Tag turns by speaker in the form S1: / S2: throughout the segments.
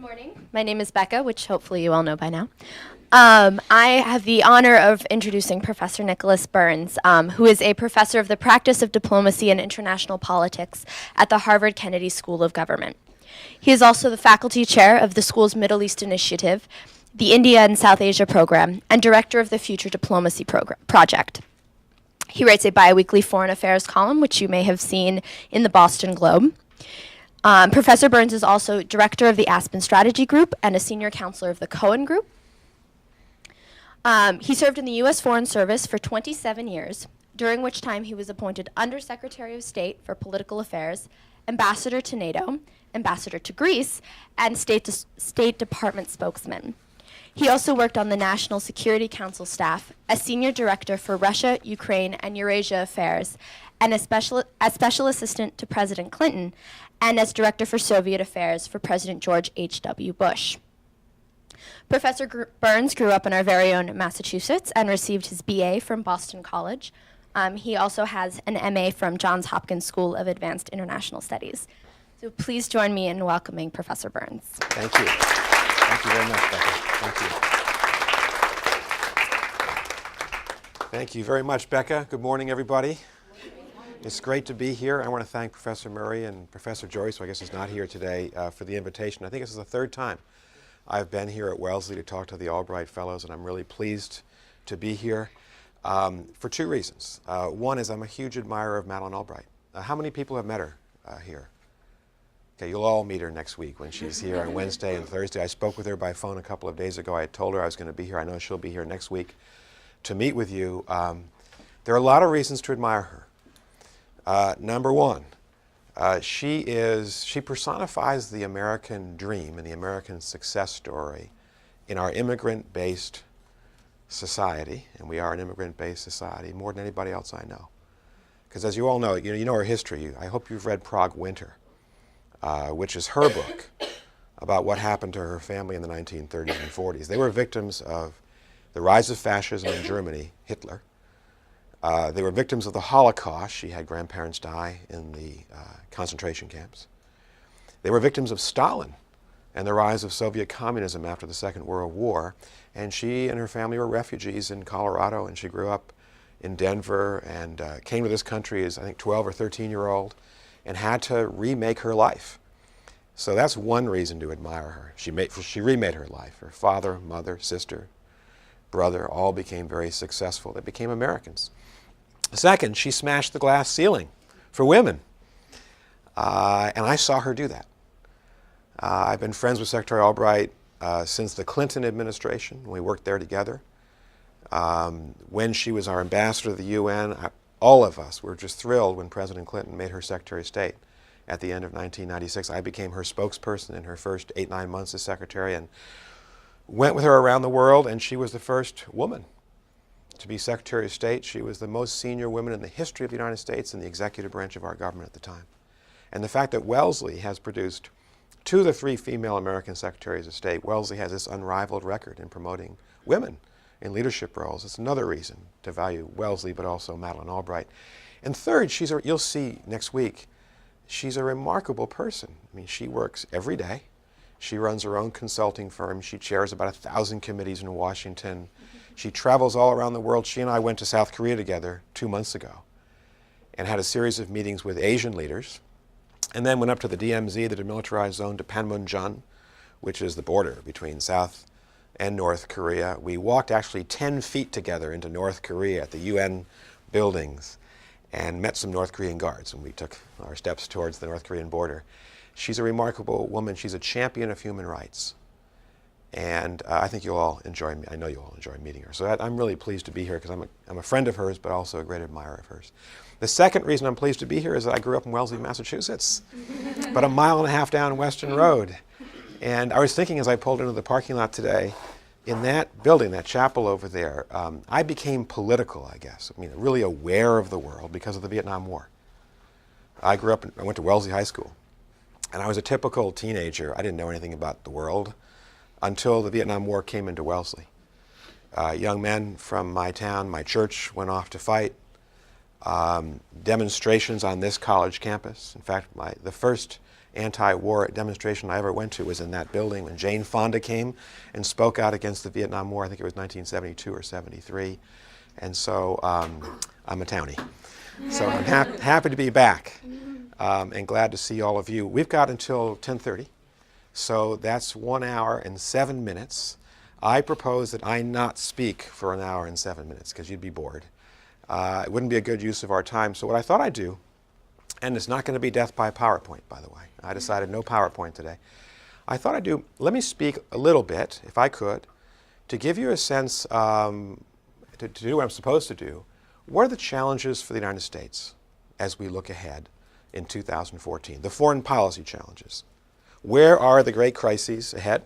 S1: morning. My name is Becca, which hopefully you all know by now. I have the honor of introducing Professor Nicholas Burns, who is a professor of the practice of diplomacy and international politics at the Harvard Kennedy School of Government. He is also the faculty chair of the school's Middle East Initiative, the India and South Asia program, and director of the Future Diplomacy Project. He writes a biweekly foreign affairs column, which you may have seen in the Boston Globe. Professor Burns is also director of the Aspen Strategy Group and a senior counselor of the Cohen Group. He served in the U.S. Foreign Service for 27 years, during which time he was appointed Undersecretary of State for Political Affairs, Ambassador to NATO, Ambassador to Greece, and State Department spokesman. He also worked on the National Security Council staff as Senior Director for Russia, Ukraine, and Eurasia Affairs, and as Special Assistant to President Clinton, and as Director for Soviet Affairs for President George H.W. Bush. Professor Burns grew up in our very own Massachusetts and received his BA from Boston College. He also has an MA from Johns Hopkins School of Advanced International Studies. So please join me in welcoming Professor Burns.
S2: Thank you. Thank you very much, Becca. Thank you. Thank you very much, Becca. Good morning, everybody. It's great to be here. I want to thank Professor Murray and Professor Joyce, who I guess is not here today, for the invitation. I think this is the third time I've been here at Wellesley to talk to the Albright Fellows, and I'm really pleased to be here for two reasons. One is I'm a huge admirer of Madeleine Albright. How many people have met her here? Okay, you'll all meet her next week when she's here on Wednesday and Thursday. I spoke with her by phone a couple of days ago. I had told her I was going to be here. I know she'll be here next week to meet with you. There are a lot of reasons to admire her. Number one, she personifies the American dream and the American success story in our immigrant-based society, and we are an immigrant-based society more than anybody else I know. Because as you all know, you know her history. I hope you've read Prague Winter, which is her book about what happened to her family in the 1930s and 40s. They were victims of the rise of fascism in Germany, Hitler. They were victims of the Holocaust. She had grandparents die in the concentration camps. They were victims of Stalin and the rise of Soviet communism after the Second World War. And she and her family were refugees in Colorado, and she grew up in Denver and came to this country as, I think, 12 or 13-year-old and had to remake her life. So that's one reason to admire her. She remade her life. Her father, mother, sister, brother all became very successful. They became Americans. Second, she smashed the glass ceiling for women. And I saw her do that. I've been friends with Secretary Albright since the Clinton administration. We worked there together. When she was our ambassador to the UN, all of us were just thrilled when President Clinton made her Secretary of State at the end of 1996. I became her spokesperson in her first 8-9 months as Secretary and went with her around the world, and she was the first woman to be Secretary of State. She was the most senior woman in the history of the United States in the executive branch of our government at the time. And the fact that Wellesley has produced 2 of the 3 female American Secretaries of State, Wellesley has this unrivaled record in promoting women in leadership roles. It's another reason to value Wellesley, but also Madeleine Albright. And third, you'll see next week, she's a remarkable person. I mean, she works every day. She runs her own consulting firm. She chairs about 1,000 committees in Washington. She travels all around the world. She and I went to South Korea together 2 months ago and had a series of meetings with Asian leaders, and then went up to the DMZ, the demilitarized zone, to Panmunjom, which is the border between South and North Korea. We walked actually 10 feet together into North Korea at the UN buildings and met some North Korean guards, and we took our steps towards the North Korean border. She's a remarkable woman. She's a champion of human rights. And I think you'll all enjoy, I know you'll all enjoy meeting her. So I'm really pleased to be here because I'm a friend of hers, but also a great admirer of hers. The second reason I'm pleased to be here is that I grew up in Wellesley, Massachusetts, about 1.5 miles down Western Road. And I was thinking as I pulled into the parking lot today, in that building, that chapel over there, I became political, I guess. I mean, really aware of the world because of the Vietnam War. I went to Wellesley High School, and I was a typical teenager. I didn't know anything about the world until the Vietnam War came into Wellesley. Young men from my town, my church, went off to fight. Demonstrations on this college campus. In fact, the first anti-war demonstration I ever went to was in that building when Jane Fonda came and spoke out against the Vietnam War. I think it was 1972 or 73. And so I'm a townie. So I'm happy to be back and glad to see all of you. We've got until 10:30, so that's 1 hour and 7 minutes. I propose that I not speak for 1 hour and 7 minutes because you'd be bored. It wouldn't be a good use of our time. So what I thought I'd do, and it's not going to be death by PowerPoint, by the way. I decided no PowerPoint today. I thought I'd do, let me speak a little bit, if I could, to give you a sense, to do what I'm supposed to do. What are the challenges for the United States as we look ahead in 2014? The foreign policy challenges. Where are the great crises ahead?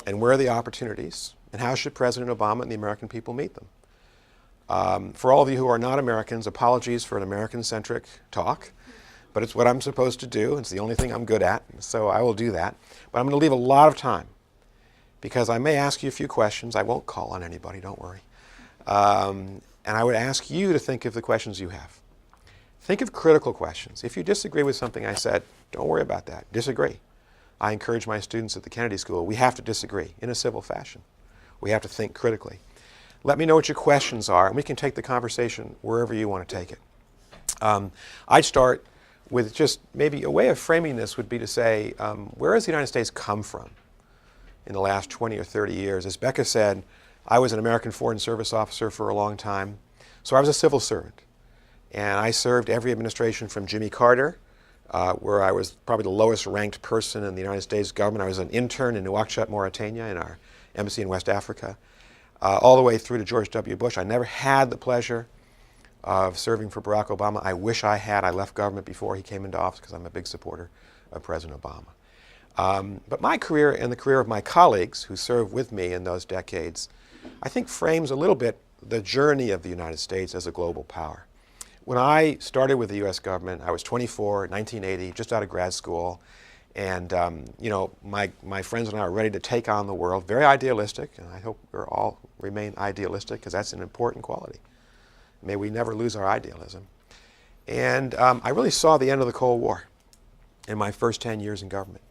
S2: And where are the opportunities? And how should President Obama and the American people meet them? For all of you who are not Americans, apologies for an American-centric talk, but it's what I'm supposed to do. It's the only thing I'm good at, so I will do that. But I'm going to leave a lot of time because I may ask you a few questions. I won't call on anybody, don't worry. And I would ask you to think of the questions you have. Think of critical questions. If you disagree with something I said, don't worry about that. Disagree. I encourage my students at the Kennedy School, we have to disagree in a civil fashion. We have to think critically. Let me know what your questions are, and we can take the conversation wherever you want to take it. I'd start with just maybe a way of framing this would be to say, where has the United States come from in the last 20 or 30 years? As Becca said, I was an American Foreign Service officer for a long time, so I was a civil servant. And I served every administration from Jimmy Carter, where I was probably the lowest ranked person in the United States government. I was an intern in Nouakchott, Mauritania, in our embassy in West Africa, all the way through to George W. Bush. I never had the pleasure of serving for Barack Obama. I wish I had. I left government before he came into office because I'm a big supporter of President Obama. But my career and the career of my colleagues who served with me in those decades, I think frames a little bit the journey of the United States as a global power. When I started with the U.S. government, I was 24, 1980, just out of grad school. And you know, my friends and I were ready to take on the world, very idealistic, and I hope we all remain idealistic because that's an important quality. May we never lose our idealism. And I really saw the end of the Cold War in my first 10 years in government.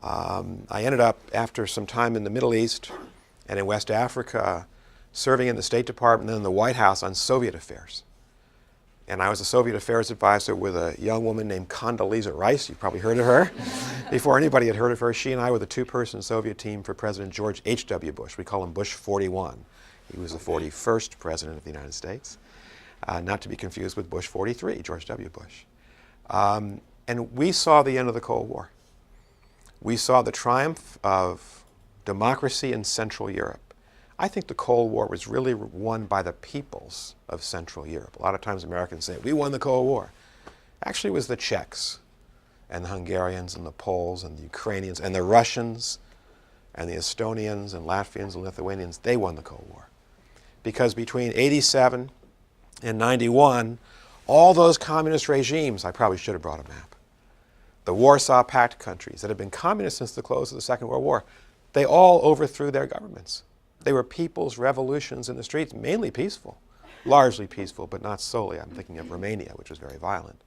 S2: I ended up, after some time in the Middle East and in West Africa, serving in the State Department and then in the White House on Soviet affairs. And I was a Soviet affairs advisor with a young woman named Condi Rice. You've probably heard of her. Before anybody had heard of her, she and I were the two-person Soviet team for President George H.W. Bush. We call him Bush 41. He was the 41st president of the United States, not to be confused with Bush 43, George W. Bush. And we saw the end of the Cold War. We saw the triumph of democracy in Central Europe. I think the Cold War was really won by the peoples of Central Europe. A lot of times Americans say, we won the Cold War. Actually, it was the Czechs and the Hungarians and the Poles and the Ukrainians and the Russians and the Estonians and Latvians and Lithuanians. They won the Cold War. Because between 87 and 91, all those communist regimes, I probably should have brought a map, the Warsaw Pact countries that had been communist since the close of the Second World War, they all overthrew their governments. They were people's revolutions in the streets, mainly peaceful, largely peaceful, but not solely. I'm thinking of Romania, which was very violent.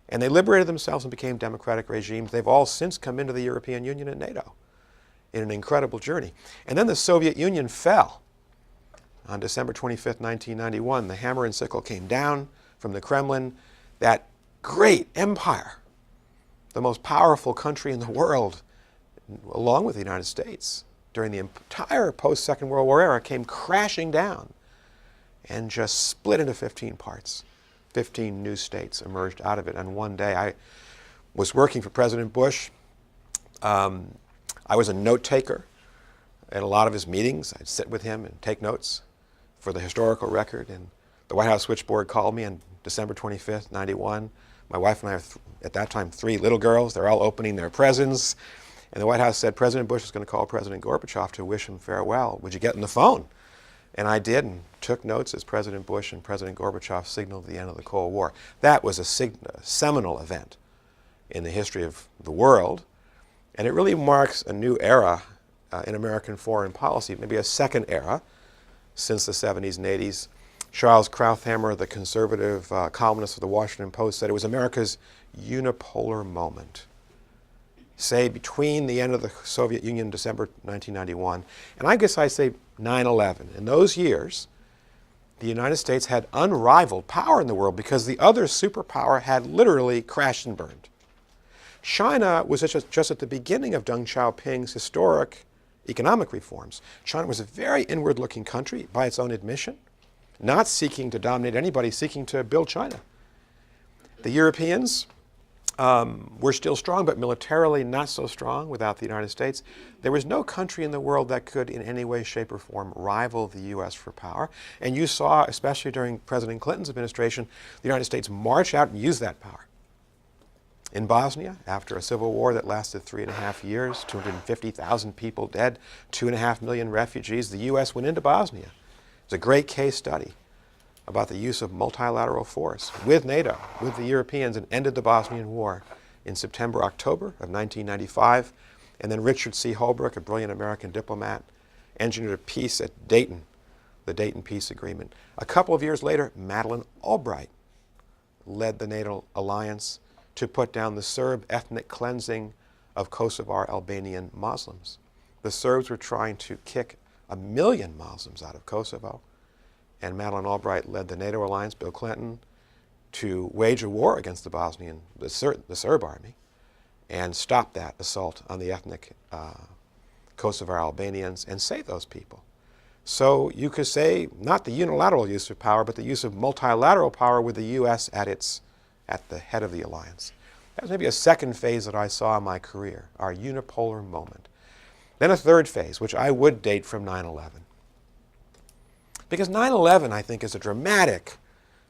S2: And they liberated themselves and became democratic regimes. They've all since come into the European Union and NATO in an incredible journey. And then the Soviet Union fell on December 25th, 1991. The hammer and sickle came down from the Kremlin. That great empire, the most powerful country in the world, along with the United States, during the entire post-Second World War era, came crashing down and just split into 15 parts. 15 new states emerged out of it. And one day I was working for President Bush. I was a note taker at a lot of his meetings. I'd sit with him and take notes for the historical record. And the White House switchboard called me on December 25th, 91. My wife and I have, at that time, 3 little girls. They're all opening their presents. And the White House said, President Bush is going to call President Gorbachev to wish him farewell. Would you get on the phone? And I did, and took notes as President Bush and President Gorbachev signaled the end of the Cold War. That was a seminal event in the history of the world. And it really marks a new era in American foreign policy, maybe a second era since the 70s and 80s. Charles Krauthammer, the conservative columnist of the Washington Post, said it was America's unipolar moment. Say between the end of the Soviet Union, December 1991, and I guess I say 9/11. In those years, the United States had unrivaled power in the world because the other superpower had literally crashed and burned. China was just at the beginning of Deng Xiaoping's historic economic reforms. China was a very inward-looking country by its own admission, not seeking to dominate anybody, seeking to build China. The Europeans were still strong, but militarily not so strong without the United States. There was no country in the world that could in any way, shape, or form rival the U.S. for power. And you saw, especially during President Clinton's administration, the United States march out and use that power. In Bosnia, after a civil war that lasted 3.5 years, 250,000 people dead, 2.5 million refugees, the U.S. went into Bosnia. It's a great case study about the use of multilateral force with NATO, with the Europeans, and ended the Bosnian War in September, October of 1995. And then Richard C. Holbrooke, a brilliant American diplomat, engineered a peace at Dayton, the Dayton Peace Agreement. A couple of years later, Madeleine Albright led the NATO alliance to put down the Serb ethnic cleansing of Kosovar Albanian Muslims. The Serbs were trying to kick 1 million Muslims out of Kosovo, and Madeleine Albright led the NATO alliance, Bill Clinton, to wage a war against the Serb army and stop that assault on the ethnic Kosovar Albanians and save those people. So you could say not the unilateral use of power, but the use of multilateral power with the U.S. at the head of the alliance. That was maybe a second phase that I saw in my career, our unipolar moment. Then a third phase, which I would date from 9/11. Because 9/11, I think, is a dramatic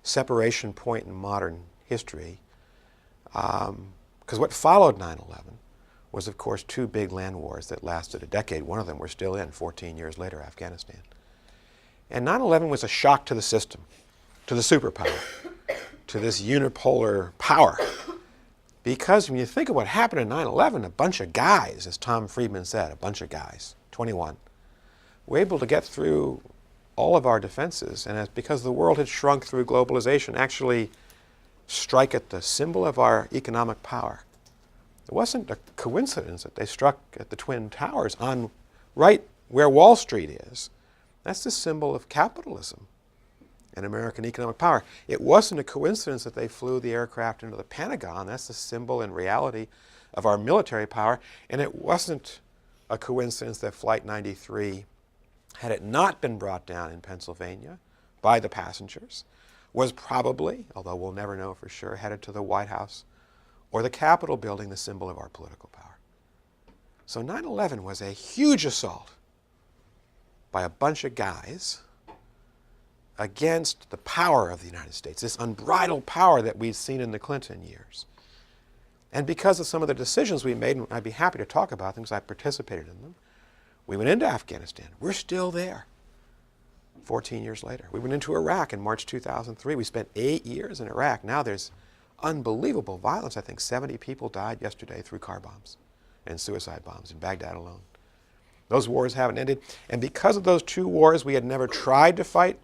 S2: separation point in modern history. Because what followed 9/11 was, of course, 2 big land wars that lasted a decade. One of them we're still in 14 years later, Afghanistan. And 9/11 was a shock to the system, to the superpower, to this unipolar power. Because when you think of what happened in 9/11, a bunch of guys, as Tom Friedman said, a bunch of guys, 21, were able to get through all of our defenses, and because the world had shrunk through globalization, actually strike at the symbol of our economic power. It wasn't a coincidence that they struck at the Twin Towers on right where Wall Street is. That's the symbol of capitalism and American economic power. It wasn't a coincidence that they flew the aircraft into the Pentagon. That's the symbol and reality of our military power. And it wasn't a coincidence that Flight 93, had it not been brought down in Pennsylvania by the passengers, was probably, although we'll never know for sure, headed to the White House or the Capitol building, the symbol of our political power. So 9/11 was a huge assault by a bunch of guys against the power of the United States, this unbridled power that we'd seen in the Clinton years. And because of some of the decisions we made, and I'd be happy to talk about them because I participated in them, we went into Afghanistan. We're still there 14 years later. We went into Iraq in March 2003. We spent 8 years in Iraq. Now there's unbelievable violence. I think 70 people died yesterday through car bombs and suicide bombs in Baghdad alone. Those wars haven't ended. And because of those 2 wars, we had never tried to fight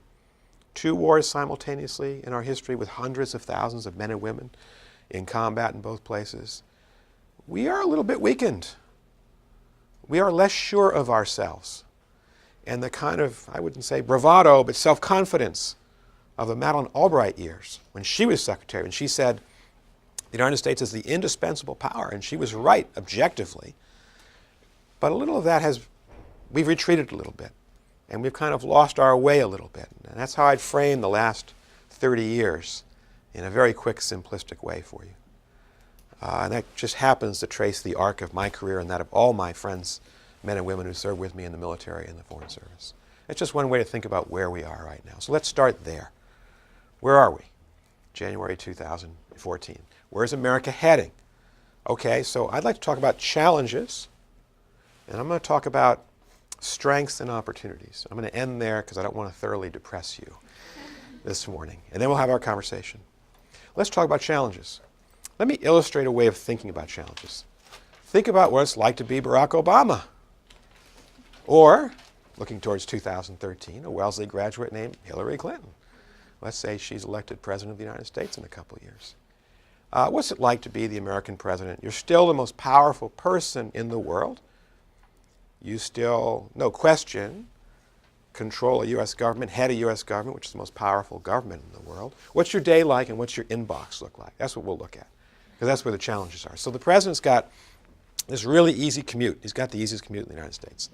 S2: 2 wars simultaneously in our history with hundreds of thousands of men and women in combat in both places. We are a little bit weakened. We are less sure of ourselves. And the kind of, I wouldn't say bravado, but self-confidence of the Madeleine Albright years, when she was secretary, and she said, the United States is the indispensable power, and she was right, objectively. But a little of that we've retreated a little bit, and we've kind of lost our way a little bit. And that's how I'd frame the last 30 years in a very quick, simplistic way for you. And that just happens to trace the arc of my career and that of all my friends, men and women who served with me in the military and the Foreign Service. It's just one way to think about where we are right now. So let's start there. Where are we? January 2014. Where's America heading? Okay, so I'd like to talk about challenges, and I'm going to talk about strengths and opportunities. I'm going to end there because I don't want to thoroughly depress you this morning. And then we'll have our conversation. Let's talk about challenges. Let me illustrate a way of thinking about challenges. Think about what it's like to be Barack Obama. Or, looking towards 2013, a Wellesley graduate named Hillary Clinton. Let's say she's elected President of the United States in a couple of years. What's it like to be the American president? You're still the most powerful person in the world. You still, no question, control a U.S. government, head a U.S. government, which is the most powerful government in the world. What's your day like and what's your inbox look like? That's what we'll look at, because that's where the challenges are. So the president's got this really easy commute. He's got the easiest commute in the United States.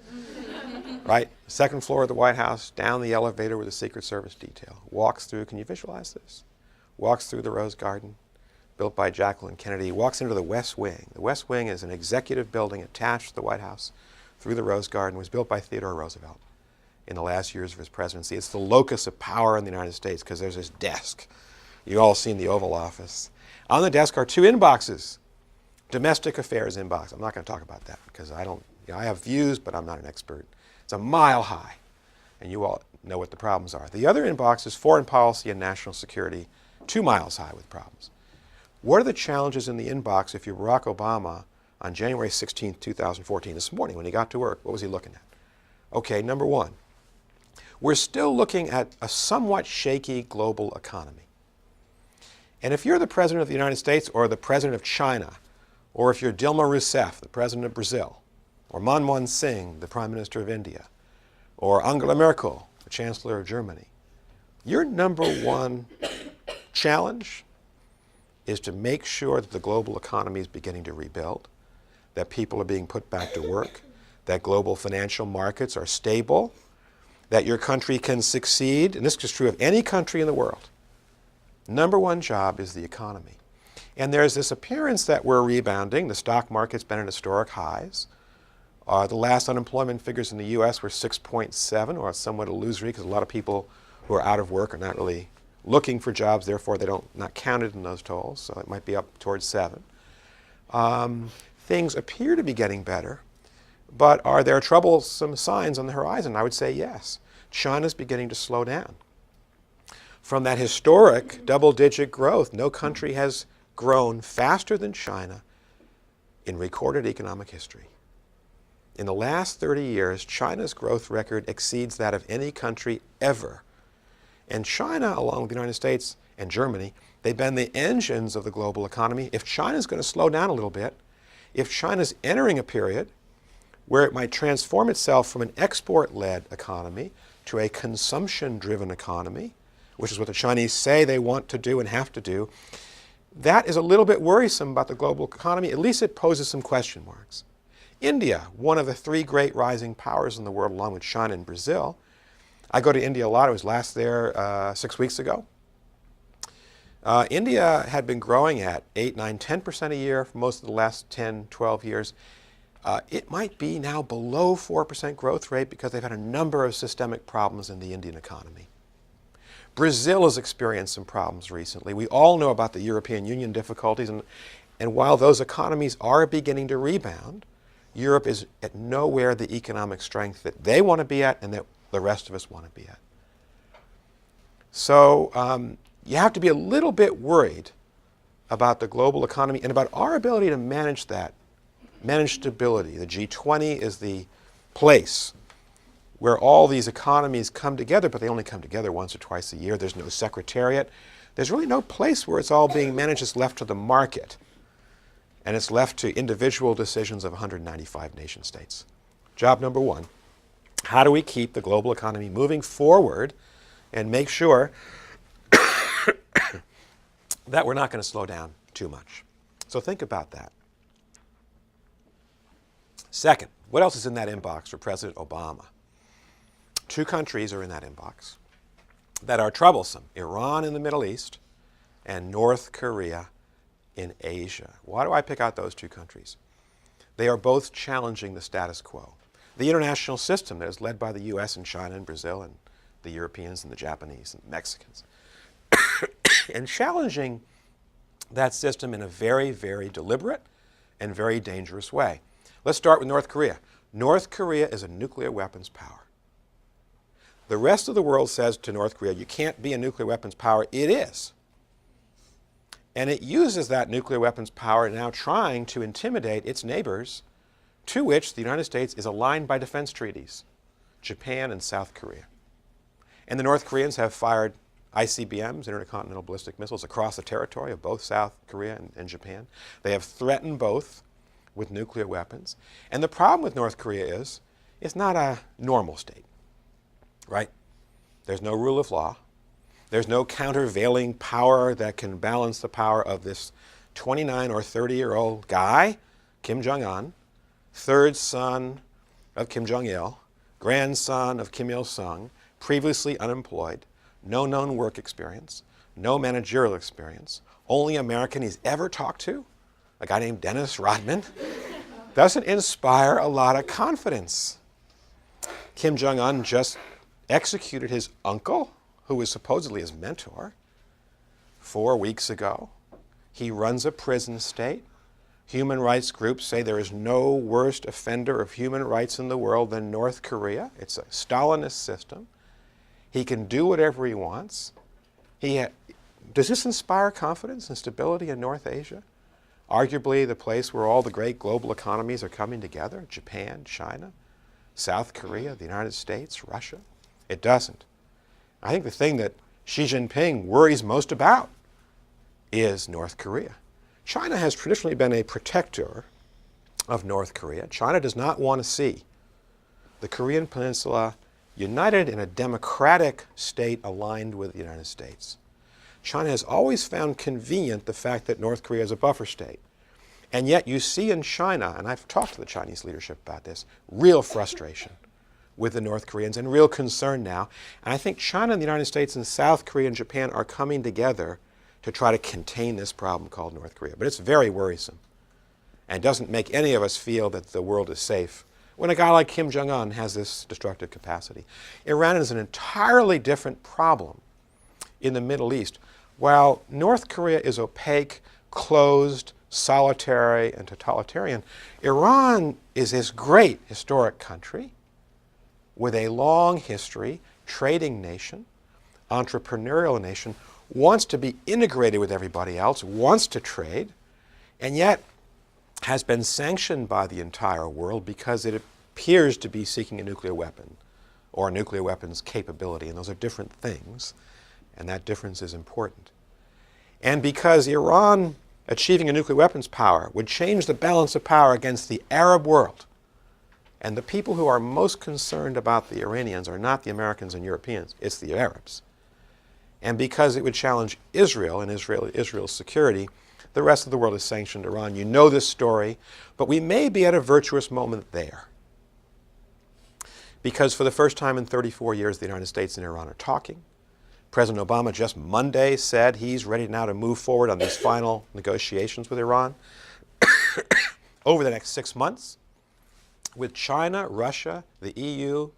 S2: Right? Second floor of the White House, down the elevator with the Secret Service detail. Walks through, can you visualize this? Walks through the Rose Garden, built by Jacqueline Kennedy. Walks into the West Wing. The West Wing is an executive building attached to the White House through the Rose Garden. It was built by Theodore Roosevelt in the last years of his presidency. It's the locus of power in the United States because there's this desk. You've all seen the Oval Office. On the desk are two inboxes. Domestic affairs inbox. I'm not going to talk about that because I have views, but I'm not an expert. It's a mile high, and you all know what the problems are. The other inbox is foreign policy and national security, 2 miles high with problems. What are the challenges in the inbox if you're Barack Obama on January 16, 2014, this morning when he got to work? What was he looking at? Okay, number one, we're still looking at a somewhat shaky global economy. And if you're the President of the United States or the President of China, or if you're Dilma Rousseff, the President of Brazil, or Manmohan Singh, the Prime Minister of India, or Angela Merkel, the Chancellor of Germany, your number one challenge is to make sure that the global economy is beginning to rebuild, that people are being put back to work, that global financial markets are stable, that your country can succeed, and this is true of any country in the world. Number one job is the economy. And there's this appearance that we're rebounding. The stock market's been at historic highs. The last unemployment figures in the U.S. were 6.7, or somewhat illusory because a lot of people who are out of work are not really looking for jobs, therefore they not counted in those totals, so it might be up towards 7. Things appear to be getting better, but are there troublesome signs on the horizon? I would say yes. China's beginning to slow down. From that historic double-digit growth, no country has grown faster than China in recorded economic history. In the last 30 years, China's growth record exceeds that of any country ever. And China, along with the United States and Germany, they've been the engines of the global economy. If China's going to slow down a little bit, if China's entering a period where it might transform itself from an export-led economy to a consumption-driven economy, which is what the Chinese say they want to do and have to do, that is a little bit worrisome about the global economy. At least it poses some question marks. India, one of the 3 great rising powers in the world, along with China and Brazil. I go to India a lot. I was last there 6 weeks ago. India had been growing at 8, 9, 10% a year for most of the last 10, 12 years. It might be now below 4% growth rate because they've had a number of systemic problems in the Indian economy. Brazil has experienced some problems recently. We all know about the European Union difficulties, and while those economies are beginning to rebound, Europe is at nowhere the economic strength that they want to be at and that the rest of us want to be at. So you have to be a little bit worried about the global economy and about our ability to manage that, manage stability. The G20 is the place where all these economies come together, but they only come together once or twice a year. There's no secretariat. There's really no place where it's all being managed. It's left to the market. And it's left to individual decisions of 195 nation states. Job number one, how do we keep the global economy moving forward and make sure that we're not going to slow down too much? So think about that. Second, what else is in that inbox for President Obama? 2 countries are in that inbox that are troublesome: Iran in the Middle East and North Korea in Asia. Why do I pick out those 2 countries? They are both challenging the status quo. The international system that is led by the US and China and Brazil and the Europeans and the Japanese and the Mexicans. And challenging that system in a very, very deliberate and very dangerous way. Let's start with North Korea. North Korea is a nuclear weapons power. The rest of the world says to North Korea, you can't be a nuclear weapons power. It is. And it uses that nuclear weapons power now trying to intimidate its neighbors, to which the United States is aligned by defense treaties, Japan and South Korea. And the North Koreans have fired ICBMs, intercontinental ballistic missiles, across the territory of both South Korea and Japan. They have threatened both with nuclear weapons. And the problem with North Korea is it's not a normal state, right? There's no rule of law. There's no countervailing power that can balance the power of this 29 or 30-year-old guy, Kim Jong-un, third son of Kim Jong-il, grandson of Kim Il-sung, previously unemployed, no known work experience, no managerial experience, only American he's ever talked to, a guy named Dennis Rodman, doesn't inspire a lot of confidence. Kim Jong-un just executed his uncle, who was supposedly his mentor, 4 weeks ago. He runs a prison state. Human rights groups say there is no worse offender of human rights in the world than North Korea. It's a Stalinist system. He can do whatever he wants. Does this inspire confidence and stability in North Asia? Arguably the place where all the great global economies are coming together, Japan, China, South Korea, the United States, Russia. It doesn't. I think the thing that Xi Jinping worries most about is North Korea. China has traditionally been a protector of North Korea. China does not want to see the Korean Peninsula united in a democratic state aligned with the United States. China has always found convenient the fact that North Korea is a buffer state. And yet you see in China, and I've talked to the Chinese leadership about this, real frustration with the North Koreans and real concern now. And I think China and the United States and South Korea and Japan are coming together to try to contain this problem called North Korea. But it's very worrisome and doesn't make any of us feel that the world is safe when a guy like Kim Jong-un has this destructive capacity. Iran is an entirely different problem in the Middle East. While North Korea is opaque, closed, solitary, and totalitarian, Iran is this great historic country with a long history, trading nation, entrepreneurial nation, wants to be integrated with everybody else, wants to trade, and yet has been sanctioned by the entire world because it appears to be seeking a nuclear weapon or a nuclear weapons capability, and those are different things, and that difference is important. And because Iran achieving a nuclear weapons power would change the balance of power against the Arab world, and the people who are most concerned about the Iranians are not the Americans and Europeans, it's the Arabs. And because it would challenge Israel and Israel's security, the rest of the world has sanctioned Iran. You know this story, but we may be at a virtuous moment there. Because for the first time in 34 years, the United States and Iran are talking. President Obama just Monday said he's ready now to move forward on these final negotiations with Iran over the next 6 months, with China, Russia, the EU,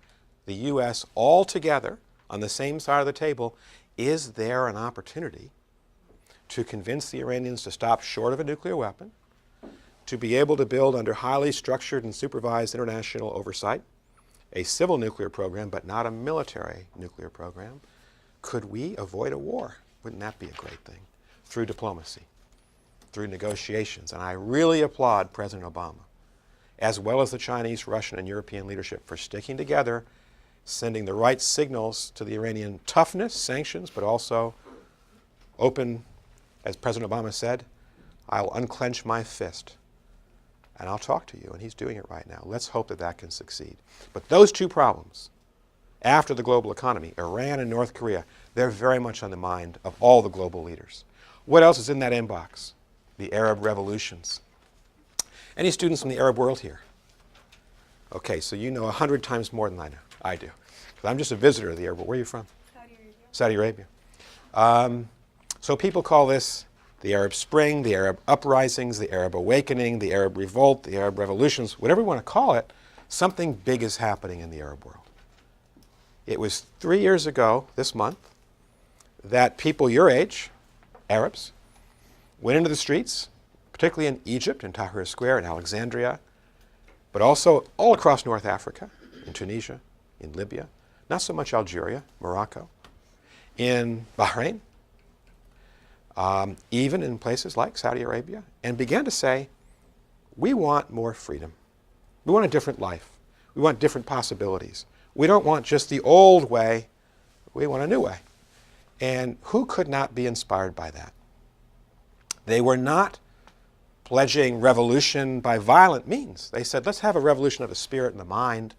S2: the US all together on the same side of the table. Is there an opportunity to convince the Iranians to stop short of a nuclear weapon, to be able to build under highly structured and supervised international oversight a civil nuclear program, but not a military nuclear program? Could we avoid a war? Wouldn't that be a great thing? Through diplomacy, through negotiations. And I really applaud President Obama, as well as the Chinese, Russian, and European leadership for sticking together, sending the right signals to the Iranian toughness, sanctions, but also open, as President Obama said, I'll unclench my fist and I'll talk to you. And he's doing it right now. Let's hope that that can succeed. But those two problems, after the global economy, Iran and North Korea, they're very much on the mind of all the global leaders. What else is in that inbox? The Arab revolutions. Any students from the Arab world here? Okay, so you know 100 times more than I do. Because I'm just a visitor of the Arab world. Where are you from? Saudi Arabia. So people call this the Arab Spring, the Arab uprisings, the Arab awakening, the Arab revolt, the Arab revolutions, whatever you want to call it. Something big is happening in the Arab world. It was 3 years ago this month that people your age, Arabs, went into the streets, particularly in Egypt, in Tahrir Square, in Alexandria, but also all across North Africa, in Tunisia, in Libya, not so much Algeria, Morocco, in Bahrain, even in places like Saudi Arabia, and began to say, we want more freedom. We want a different life. We want different possibilities. We don't want just the old way. We want a new way. And who could not be inspired by that? They were not pledging revolution by violent means. They said, let's have a revolution of the spirit and the mind.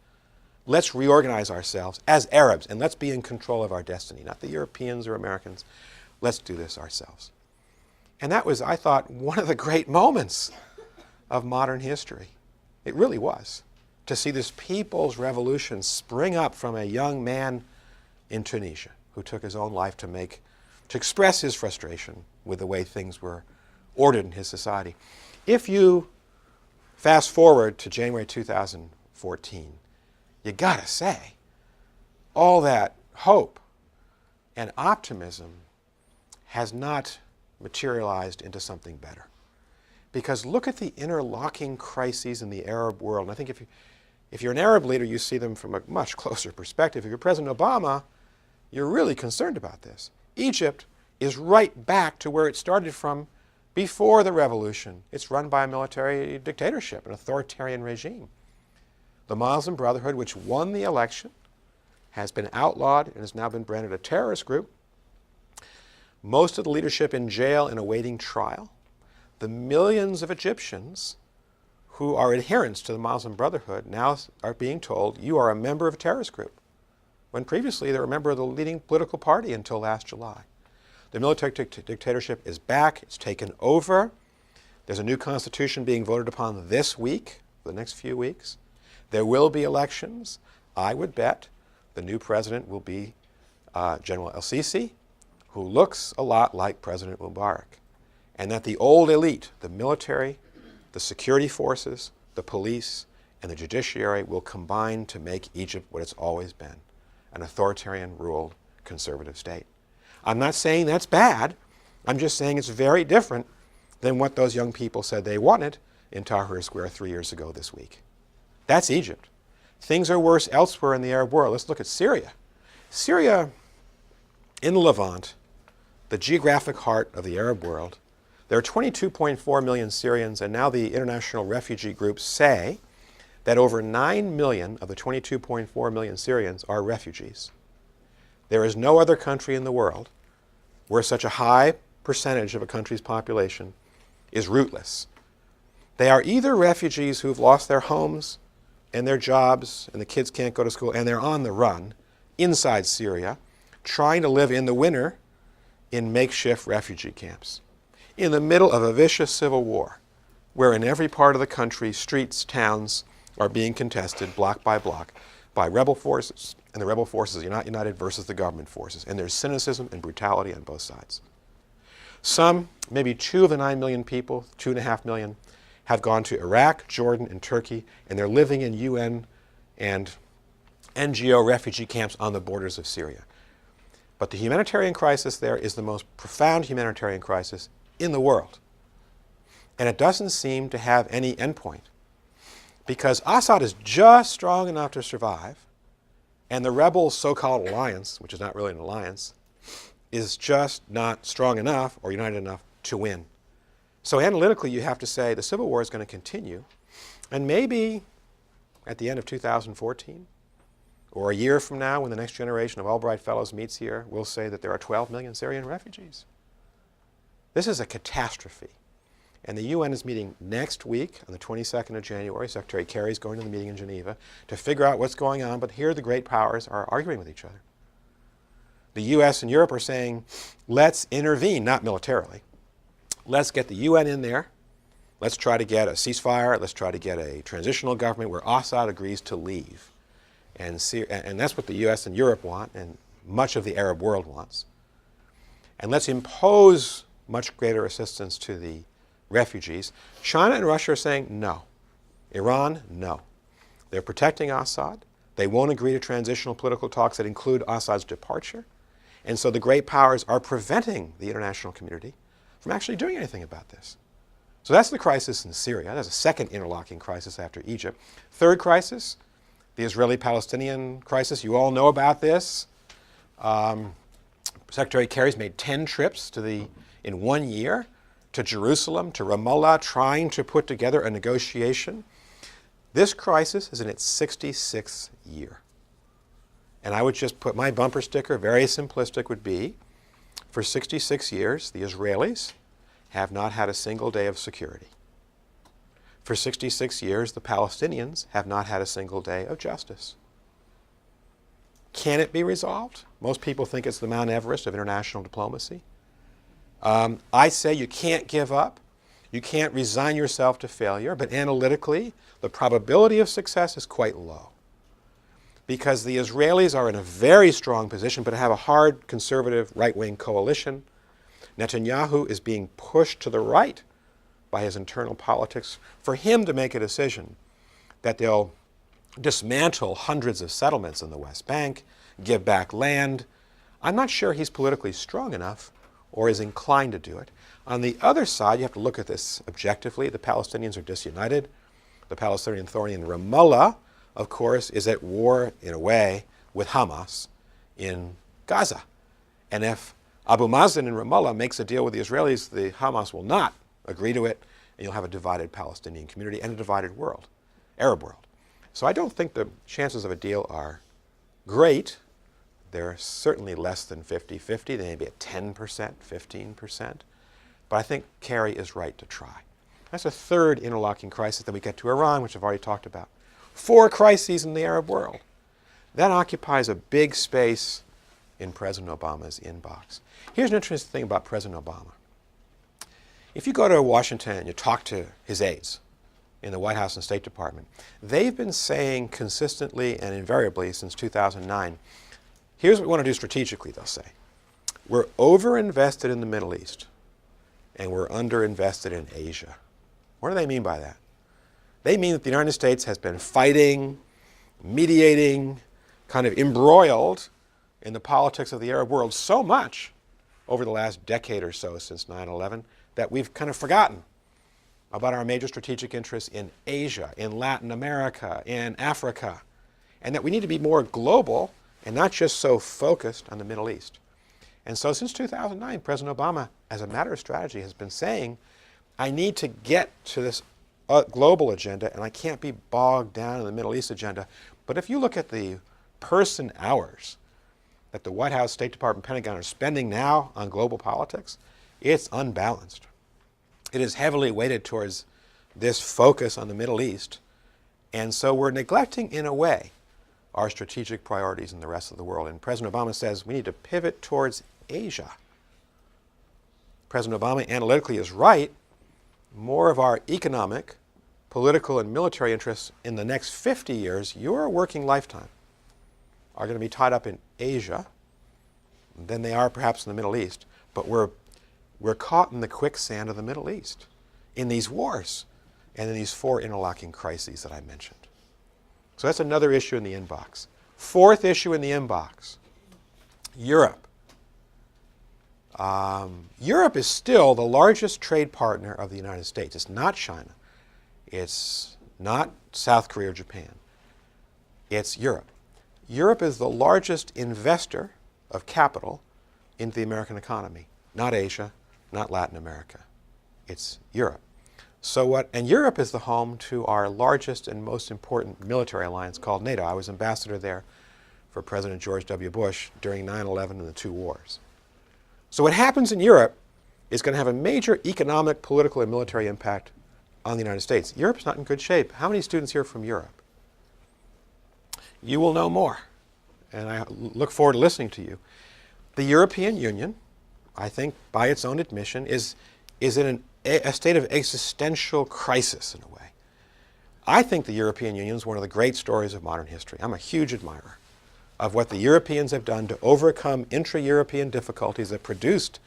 S2: Let's reorganize ourselves as Arabs, and let's be in control of our destiny. Not the Europeans or Americans. Let's do this ourselves. And that was, I thought, one of the great moments of modern history. It really was. To see this people's revolution spring up from a young man in Tunisia who took his own life to express his frustration with the way things were ordered in his society. If you fast forward to January 2014, you gotta say, all that hope and optimism has not materialized into something better. Because look at the interlocking crises in the Arab world. And I think if you're an Arab leader, you see them from a much closer perspective. If you're President Obama, you're really concerned about this. Egypt is right back to where it started from before the revolution. It's run by a military dictatorship, an authoritarian regime. The Muslim Brotherhood, which won the election, has been outlawed and has now been branded a terrorist group. Most of the leadership in jail and awaiting trial. The millions of Egyptians who are adherents to the Muslim Brotherhood now are being told, you are a member of a terrorist group, when previously they were a member of the leading political party until last July. The military dictatorship is back. It's taken over. There's a new constitution being voted upon this week, the next few weeks. There will be elections. I would bet the new president will be General El-Sisi, who looks a lot like President Mubarak. And that the old elite, the military, the security forces, the police, and the judiciary will combine to make Egypt what it's always been, an authoritarian-ruled conservative state. I'm not saying that's bad. I'm just saying it's very different than what those young people said they wanted in Tahrir Square 3 years ago this week. That's Egypt. Things are worse elsewhere in the Arab world. Let's look at Syria. Syria, in the Levant, the geographic heart of the Arab world, there are 22.4 million Syrians, and now the international refugee groups say that over 9 million of the 22.4 million Syrians are refugees. There is no other country in the world where such a high percentage of a country's population is rootless. They are either refugees who've lost their homes and their jobs, and the kids can't go to school, and they're on the run inside Syria, trying to live in the winter in makeshift refugee camps, in the middle of a vicious civil war, where in every part of the country, streets, towns are being contested block by block by rebel forces, and the rebel forces are not united versus the government forces. And there's cynicism and brutality on both sides. Some, maybe 2 of the 9 million people, 2.5 million, have gone to Iraq, Jordan, and Turkey, and they're living in UN and NGO refugee camps on the borders of Syria. But the humanitarian crisis there is the most profound humanitarian crisis in the world. And it doesn't seem to have any endpoint, because Assad is just strong enough to survive, and the rebel so-called alliance, which is not really an alliance, is just not strong enough or united enough to win. So analytically, you have to say the civil war is going to continue, and maybe at the end of 2014, or a year from now when the next generation of Albright Fellows meets here, we'll say that there are 12 million Syrian refugees. This is a catastrophe. And the UN is meeting next week on the 22nd of January. Secretary Kerry is going to the meeting in Geneva to figure out what's going on, but here the great powers are arguing with each other. The US and Europe are saying, let's intervene, not militarily. Let's get the UN in there. Let's try to get a ceasefire. Let's try to get a transitional government where Assad agrees to leave. And that's what the US and Europe want, and much of the Arab world wants. And let's impose much greater assistance to the refugees. China and Russia are saying no. Iran, no. They're protecting Assad. They won't agree to transitional political talks that include Assad's departure. And so the great powers are preventing the international community from actually doing anything about this. So that's the crisis in Syria. There's a second interlocking crisis after Egypt. Third crisis, the Israeli-Palestinian crisis. You all know about this. Secretary Kerry's made 10 trips in 1 year to Jerusalem, to Ramallah, trying to put together a negotiation. This crisis is in its 66th year. And I would just put my bumper sticker, very simplistic, would be, For 66 years, the Israelis have not had a single day of security. For 66 years, the Palestinians have not had a single day of justice. Can it be resolved? Most people think it's the Mount Everest of international diplomacy. I say you can't give up. You can't resign yourself to failure, but analytically, the probability of success is quite low. Because the Israelis are in a very strong position, but have a hard conservative right-wing coalition. Netanyahu is being pushed to the right by his internal politics for him to make a decision that they'll dismantle hundreds of settlements in the West Bank, give back land. I'm not sure he's politically strong enough or is inclined to do it. On the other side, you have to look at this objectively. The Palestinians are disunited. The Palestinian Authority in Ramallah, of course, is at war, in a way, with Hamas in Gaza. And if Abu Mazen in Ramallah makes a deal with the Israelis, the Hamas will not agree to it, and you'll have a divided Palestinian community and a divided world, Arab world. So I don't think the chances of a deal are great. They're certainly less than 50-50. They may be at 10%, 15%. But I think Kerry is right to try. That's a third interlocking crisis. Then we get to Iran, which I've already talked about. 4 crises in the Arab world. That occupies a big space in President Obama's inbox. Here's an interesting thing about President Obama. If you go to Washington and you talk to his aides in the White House and State Department, they've been saying consistently and invariably since 2009, here's what we want to do strategically, they'll say. We're overinvested in the Middle East, and we're underinvested in Asia. What do they mean by that? They mean that the United States has been fighting, mediating, kind of embroiled in the politics of the Arab world so much over the last decade or so since 9/11 that we've kind of forgotten about our major strategic interests in Asia, in Latin America, in Africa, and that we need to be more global and not just so focused on the Middle East. And so since 2009, President Obama, as a matter of strategy, has been saying, I need to get to this global agenda, and I can't be bogged down in the Middle East agenda. But if you look at the person hours that the White House, State Department, Pentagon are spending now on global politics, it's unbalanced. It is heavily weighted towards this focus on the Middle East. And so we're neglecting, in a way, our strategic priorities in the rest of the world. And President Obama says we need to pivot towards Asia. President Obama analytically is right. More of our economic, political, and military interests in the next 50 years, your working lifetime, are going to be tied up in Asia than they are perhaps in the Middle East. But we're caught in the quicksand of the Middle East, in these wars, and in these 4 interlocking crises that I mentioned. So that's another issue in the inbox. 4th issue in the inbox, Europe. Europe is still the largest trade partner of the United States. It's not China. It's not South Korea or Japan. It's Europe. Europe is the largest investor of capital into the American economy, not Asia, not Latin America. It's Europe. And Europe is the home to our largest and most important military alliance called NATO. I was ambassador there for President George W. Bush during 9/11 and the 2 wars. So what happens in Europe is going to have a major economic, political, and military impact on the United States. Europe's not in good shape. How many students here from Europe? You will know more, and I look forward to listening to you. The European Union, I think by its own admission, is in a state of existential crisis in a way. I think the European Union is one of the great stories of modern history. I'm a huge admirer of what the Europeans have done to overcome intra-European difficulties that produced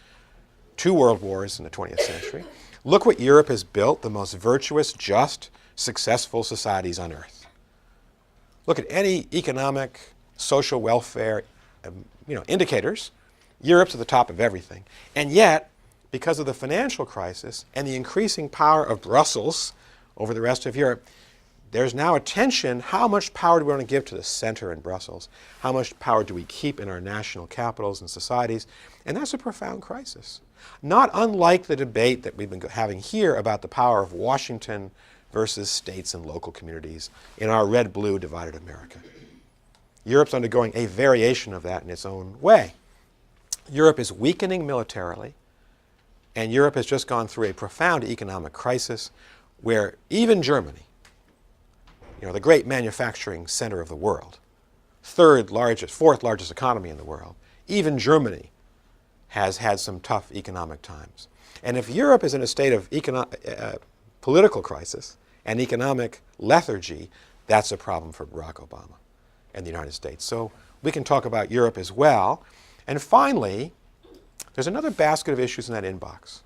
S2: 2 world wars in the 20th century. Look what Europe has built, the most virtuous, just, successful societies on earth. Look at any economic, social welfare indicators. Europe's at the top of everything. And yet, because of the financial crisis and the increasing power of Brussels over the rest of Europe, there's now a tension. How much power do we want to give to the center in Brussels? How much power do we keep in our national capitals and societies? And that's a profound crisis. Not unlike the debate that we've been having here about the power of Washington versus states and local communities in our red-blue divided America. Europe's undergoing a variation of that in its own way. Europe is weakening militarily, and Europe has just gone through a profound economic crisis where even Germany, the great manufacturing center of the world, fourth largest economy in the world, even Germany has had some tough economic times. And if Europe is in a state of political crisis and economic lethargy, that's a problem for Barack Obama and the United States. So we can talk about Europe as well. And finally, there's another basket of issues in that inbox.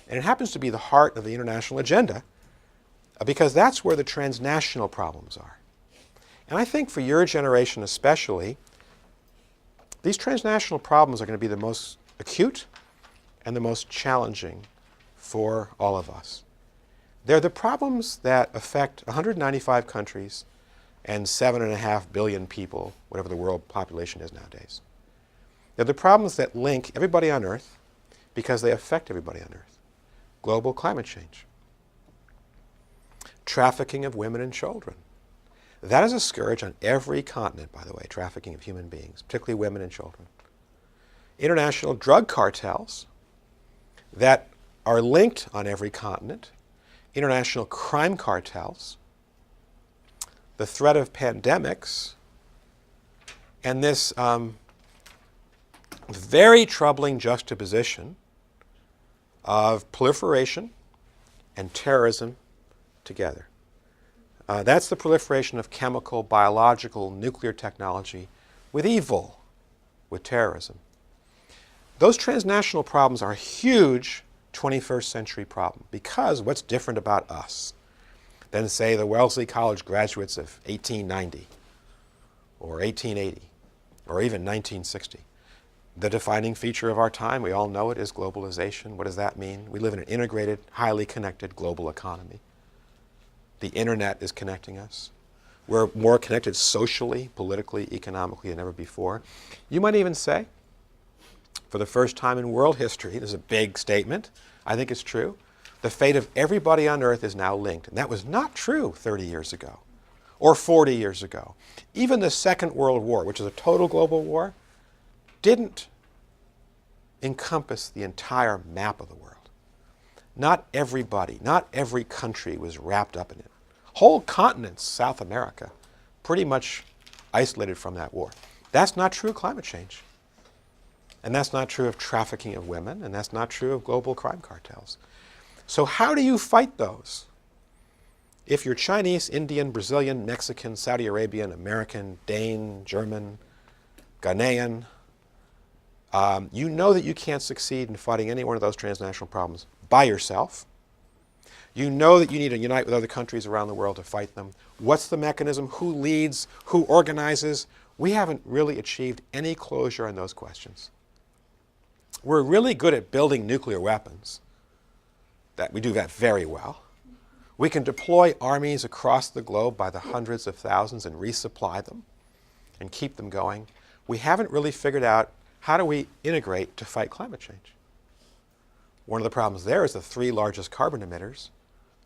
S2: And it happens to be the heart of the international agenda because that's where the transnational problems are. And I think for your generation especially, these transnational problems are going to be the most acute and the most challenging for all of us. They're the problems that affect 195 countries and 7.5 billion people, whatever the world population is nowadays. They're the problems that link everybody on Earth because they affect everybody on Earth. Global climate change. Trafficking of women and children. That is a scourge on every continent, by the way, trafficking of human beings, particularly women and children. International drug cartels that are linked on every continent. International crime cartels. The threat of pandemics. And this very troubling juxtaposition of proliferation and terrorism together. That's the proliferation of chemical, biological, nuclear technology with evil, with terrorism. Those transnational problems are a huge 21st century problem because what's different about us than, say, the Wellesley College graduates of 1890 or 1880 or even 1960? The defining feature of our time, we all know it, is globalization. What does that mean? We live in an integrated, highly connected global economy. The internet is connecting us. We're more connected socially, politically, economically than ever before. You might even say, for the first time in world history, this is a big statement, I think it's true, the fate of everybody on Earth is now linked. And that was not true 30 years ago or 40 years ago. Even the Second World War, which is a total global war, didn't encompass the entire map of the world. Not everybody, not every country was wrapped up in it. Whole continents, South America, pretty much isolated from that war. That's not true of climate change. And that's not true of trafficking of women, and that's not true of global crime cartels. So how do you fight those? If you're Chinese, Indian, Brazilian, Mexican, Saudi Arabian, American, Dane, German, Ghanaian, you know that you can't succeed in fighting any one of those transnational problems by yourself. You know that you need to unite with other countries around the world to fight them. What's the mechanism? Who leads? Who organizes? We haven't really achieved any closure on those questions. We're really good at building nuclear weapons. We do that very well. We can deploy armies across the globe by the hundreds of thousands and resupply them and keep them going. We haven't really figured out how do we integrate to fight climate change. One of the problems there is the three largest carbon emitters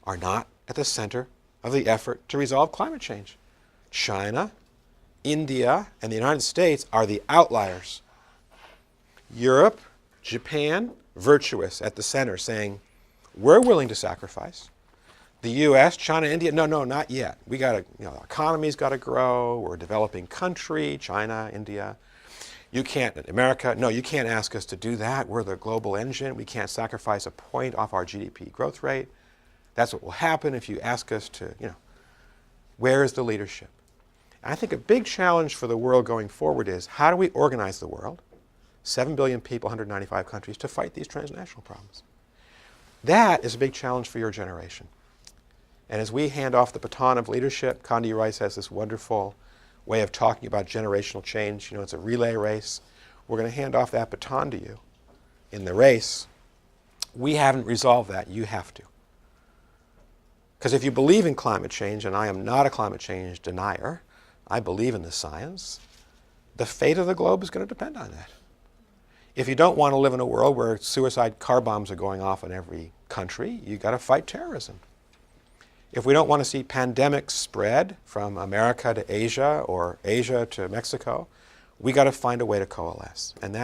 S2: are not at the center of the effort to resolve climate change. China, India, and the United States are the outliers. Europe, Japan, virtuous at the center, saying, we're willing to sacrifice. The US, China, India, no, not yet. We got to, our economy's got to grow. We're a developing country, China, India. You can't, America, no, you can't ask us to do that. We're the global engine. We can't sacrifice a point off our GDP growth rate. That's what will happen if you ask us to, where is the leadership? And I think a big challenge for the world going forward is how do we organize the world, 7 billion people, 195 countries, to fight these transnational problems? That is a big challenge for your generation. And as we hand off the baton of leadership, Condi Rice has this wonderful way of talking about generational change. It's a relay race. We're going to hand off that baton to you in the race. We haven't resolved that. You have to. Because if you believe in climate change, and I am not a climate change denier, I believe in the science, the fate of the globe is going to depend on that. If you don't want to live in a world where suicide car bombs are going off in every country, you've got to fight terrorism. If we don't want to see pandemics spread from America to Asia or Asia to Mexico, we got to find a way to coalesce. And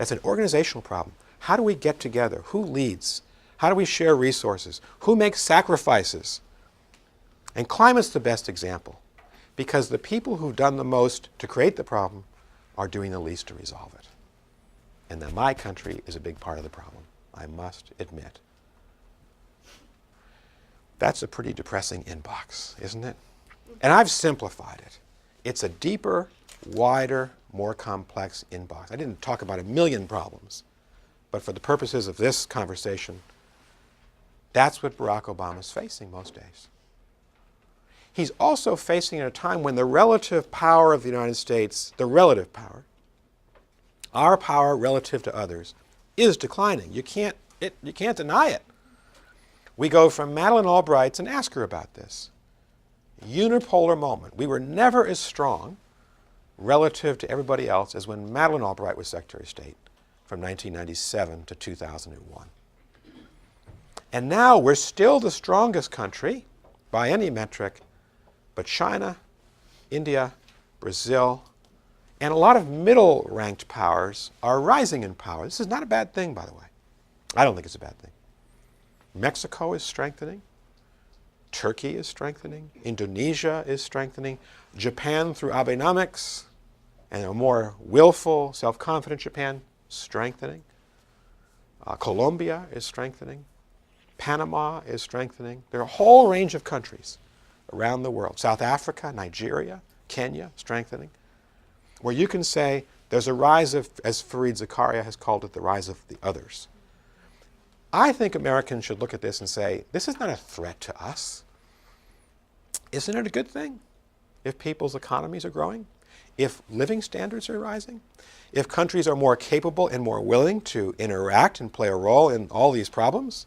S2: That's an organizational problem. How do we get together? Who leads? How do we share resources? Who makes sacrifices? And climate's the best example, because the people who've done the most to create the problem are doing the least to resolve it. And then my country is a big part of the problem, I must admit. That's a pretty depressing inbox, isn't it? And I've simplified it. It's a deeper, wider, more complex inbox. I didn't talk about a million problems, but for the purposes of this conversation, that's what Barack Obama's facing most days. He's also facing at a time when the relative power of the United States, the relative power, our power relative to others, is declining. You can't deny it. We go from Madeleine Albright's, and ask her about this, unipolar moment. We were never as strong relative to everybody else as when Madeleine Albright was Secretary of State from 1997 to 2001. And now we're still the strongest country by any metric, but China, India, Brazil, and a lot of middle-ranked powers are rising in power. This is not a bad thing, by the way. I don't think it's a bad thing. Mexico is strengthening. Turkey is strengthening. Indonesia is strengthening. Japan, through Abenomics, and a more willful, self-confident Japan, strengthening. Colombia is strengthening. Panama is strengthening. There are a whole range of countries around the world. South Africa, Nigeria, Kenya, strengthening. Where you can say there's a rise of, as Fareed Zakaria has called it, the rise of the others. I think Americans should look at this and say, this is not a threat to us. Isn't it a good thing if people's economies are growing? If living standards are rising? If countries are more capable and more willing to interact and play a role in all these problems?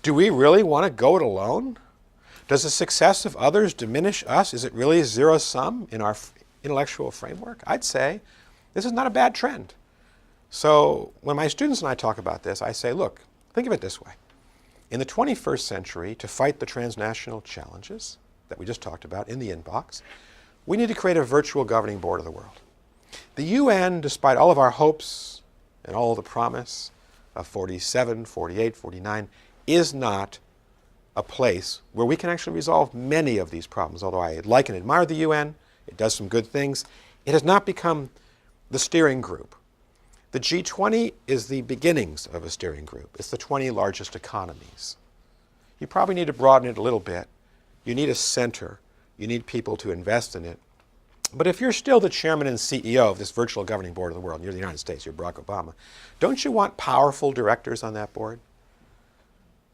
S2: Do we really want to go it alone? Does the success of others diminish us? Is it really zero-sum in our intellectual framework? I'd say this is not a bad trend. So when my students and I talk about this, I say, look, think of it this way. In the 21st century, to fight the transnational challenges that we just talked about in the inbox, we need to create a virtual governing board of the world. The UN, despite all of our hopes and all the promise of 47, 48, 49, is not a place where we can actually resolve many of these problems. Although I like and admire the UN, it does some good things, it has not become the steering group. The G20 is the beginnings of a steering group. It's the 20 largest economies. You probably need to broaden it a little bit. You need a center. You need people to invest in it. But if you're still the chairman and CEO of this virtual governing board of the world, and you're the United States, you're Barack Obama, don't you want powerful directors on that board?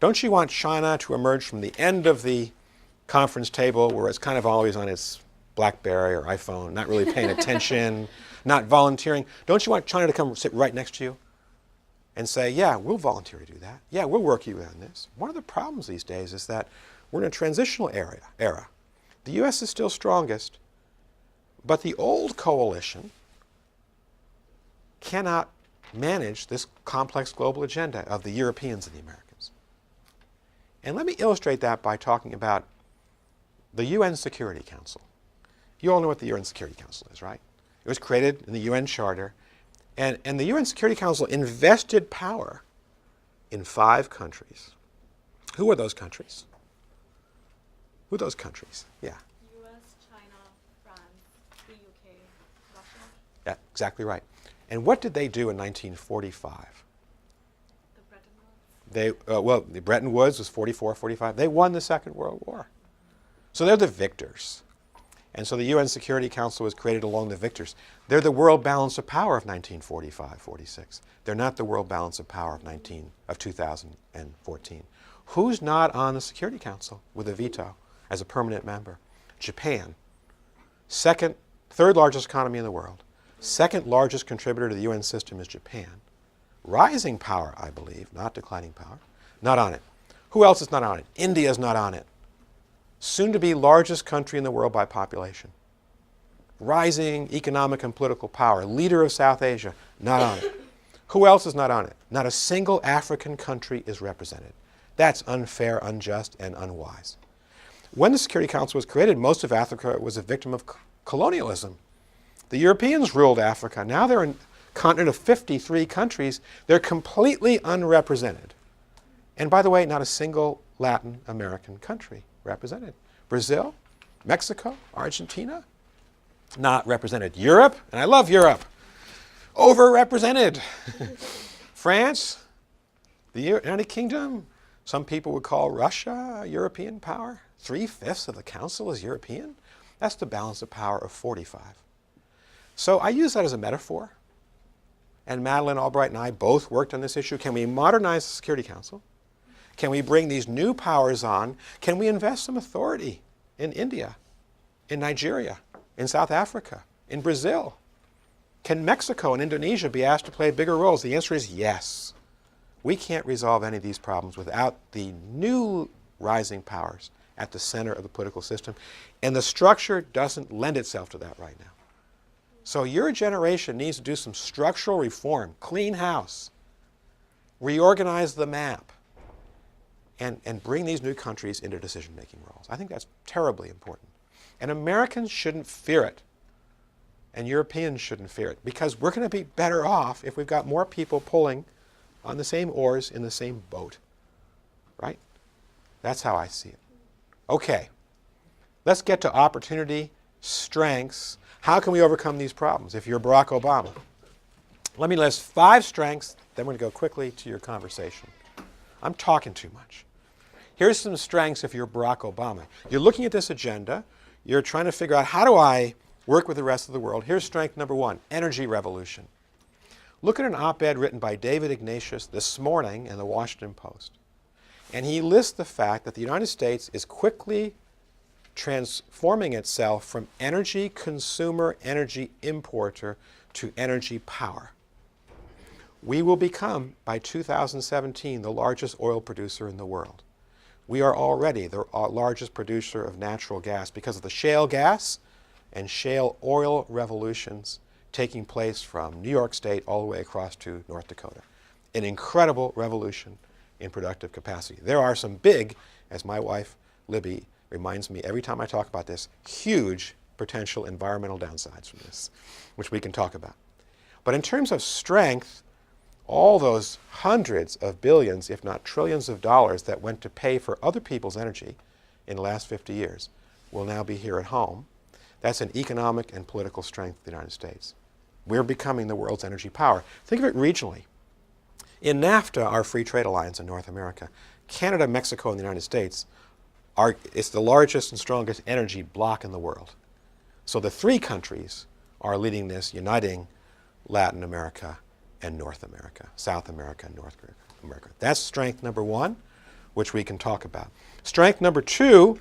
S2: Don't you want China to emerge from the end of the conference table where it's kind of always on its BlackBerry or iPhone, not really paying attention, not volunteering? Don't you want China to come sit right next to you and say, yeah, we'll volunteer to do that. Yeah, we'll work you on this. One of the problems these days is that we're in a transitional era. The U.S. is still strongest, but the old coalition cannot manage this complex global agenda of the Europeans and the Americans. And let me illustrate that by talking about the UN Security Council. You all know what the UN Security Council is, right? It was created in the UN Charter, and the UN Security Council invested power in 5 countries. Who are those countries? Who are those countries? Yeah.
S3: US, China, France, the UK, Russia.
S2: Yeah, exactly right. And what did they do in 1945?
S3: The Bretton Woods.
S2: The Bretton Woods was 44, 45. They won the Second World War. So they're the victors. And so the UN Security Council was created along the victors. They're the world balance of power of 1945, 46. They're not the world balance of power of 2014. Who's not on the Security Council with a veto as a permanent member? Japan. Third largest economy in the world. Second largest contributor to the UN system is Japan. Rising power, I believe, not declining power. Not on it. Who else is not on it? India is not on it. Soon to be largest country in the world by population. Rising economic and political power. Leader of South Asia, not on it. Who else is not on it? Not a single African country is represented. That's unfair, unjust, and unwise. When the Security Council was created, most of Africa was a victim of colonialism. The Europeans ruled Africa. Now they're continent of 53 countries, they're completely unrepresented. And by the way, not a single Latin American country represented. Brazil, Mexico, Argentina, not represented. Europe, and I love Europe, overrepresented. France, the United Kingdom, some people would call Russia a European power. 3/5 of the council is European. That's the balance of power of 45. So I use that as a metaphor. And Madeleine Albright and I both worked on this issue. Can we modernize the Security Council? Can we bring these new powers on? Can we invest some authority in India, in Nigeria, in South Africa, in Brazil? Can Mexico and Indonesia be asked to play bigger roles? The answer is yes. We can't resolve any of these problems without the new rising powers at the center of the political system. And the structure doesn't lend itself to that right now. So your generation needs to do some structural reform, clean house, reorganize the map, and bring these new countries into decision-making roles. I think that's terribly important. And Americans shouldn't fear it. And Europeans shouldn't fear it, because we're going to be better off if we've got more people pulling on the same oars in the same boat. Right? That's how I see it. Okay. Let's get to opportunity, strengths. How can we overcome these problems if you're Barack Obama? Let me list 5 strengths, then we're going to go quickly to your conversation. I'm talking too much. Here's some strengths if you're Barack Obama. You're looking at this agenda. You're trying to figure out, how do I work with the rest of the world? Here's strength number 1, energy revolution. Look at an op-ed written by David Ignatius this morning in the Washington Post. And he lists the fact that the United States is quickly transforming itself from energy consumer, energy importer to energy power. We will become, by 2017, the largest oil producer in the world. We are already the largest producer of natural gas because of the shale gas and shale oil revolutions taking place from New York State all the way across to North Dakota. An incredible revolution in productive capacity. There are some big, as my wife Libby reminds me every time I talk about this, huge potential environmental downsides from this, which we can talk about. But in terms of strength, all those hundreds of billions, if not trillions of dollars that went to pay for other people's energy in the last 50 years will now be here at home. That's an economic and political strength of the United States. We're becoming the world's energy power. Think of it regionally. In NAFTA, our free trade alliance in North America, Canada, Mexico, and the United States, it's the largest and strongest energy bloc in the world. So the 3 countries are leading this, uniting Latin America and North America, South America and North America. That's strength number 1, which we can talk about. Strength number 2,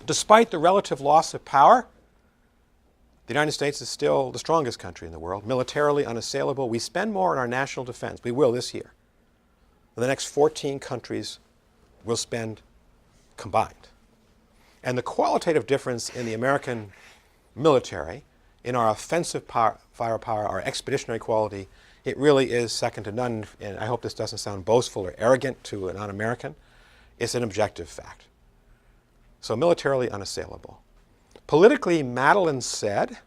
S2: despite the relative loss of power, the United States is still the strongest country in the world, militarily unassailable. We spend more on our national defense. We will this year. The next 14 countries will spend combined. And the qualitative difference in the American military, in our offensive firepower, our expeditionary quality, it really is second to none. And I hope this doesn't sound boastful or arrogant to a non-American. It's an objective fact. So militarily unassailable. Politically, Madeleine said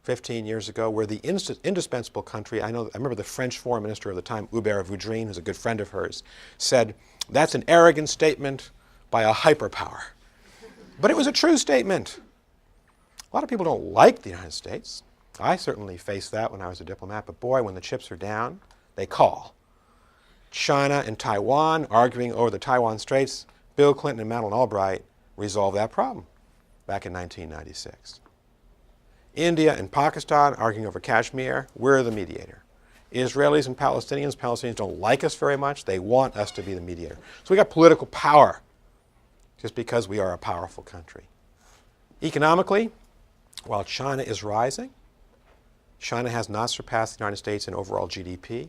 S2: 15 years ago, we're the indispensable country. I remember the French foreign minister of the time, Hubert Védrine, who's a good friend of hers, said, that's an arrogant statement by a hyperpower. But it was a true statement. A lot of people don't like the United States. I certainly faced that when I was a diplomat, but boy, when the chips are down, they call. China and Taiwan arguing over the Taiwan Straits, Bill Clinton and Madeleine Albright resolved that problem back in 1996. India and Pakistan arguing over Kashmir, we're the mediator. Israelis and Palestinians don't like us very much. They want us to be the mediator. So we got political power just because we are a powerful country. Economically, while China is rising, China has not surpassed the United States in overall GDP.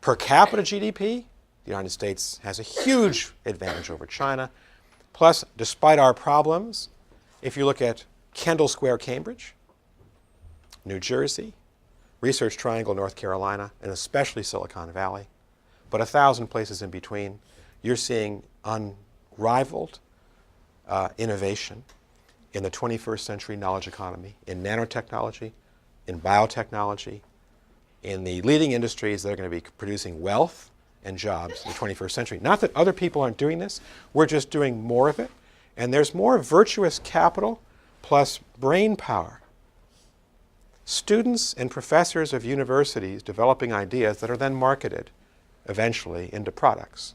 S2: Per capita GDP, the United States has a huge advantage over China. Plus, despite our problems, if you look at Kendall Square, Cambridge, New Jersey, Research Triangle, North Carolina, and especially Silicon Valley, but 1,000 places in between, you're seeing unrivaled innovation in the 21st century knowledge economy, in nanotechnology, in biotechnology, in the leading industries that are going to be producing wealth and jobs in the 21st century. Not that other people aren't doing this, we're just doing more of it. And there's more virtuous capital plus brain power. Students and professors of universities developing ideas that are then marketed eventually into products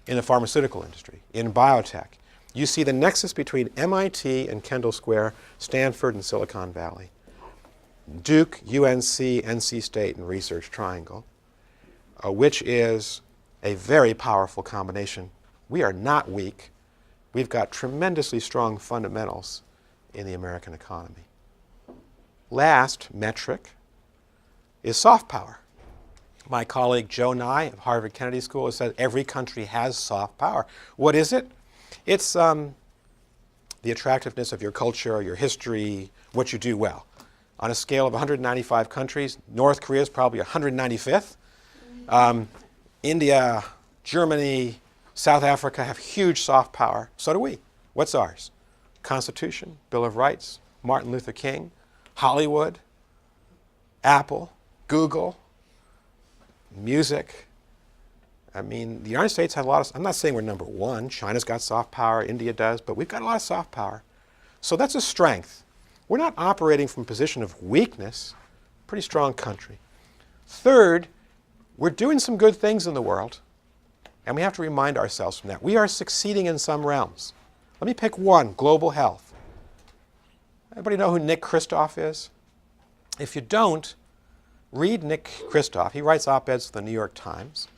S2: in the pharmaceutical industry, in biotech. You see the nexus between MIT and Kendall Square, Stanford and Silicon Valley, Duke, UNC, NC State, and Research Triangle, which is a very powerful combination. We are not weak. We've got tremendously strong fundamentals in the American economy. Last metric is soft power. My colleague Joe Nye of Harvard Kennedy School has said every country has soft power. What is it? It's the attractiveness of your culture, your history, what you do well. On a scale of 195 countries, North Korea is probably 195th. India, Germany, South Africa have huge soft power. So do we. What's ours? Constitution, Bill of Rights, Martin Luther King, Hollywood, Apple, Google, music. I mean, the United States has a lot of, I'm not saying we're number one. China's got soft power, India does, but we've got a lot of soft power. So that's a strength. We're not operating from a position of weakness. Pretty strong country. Third, we're doing some good things in the world, and we have to remind ourselves from that. We are succeeding in some realms. Let me pick one, global health. Everybody know who Nick Kristof is? If you don't, read Nick Kristof. He writes op-eds for the New York Times.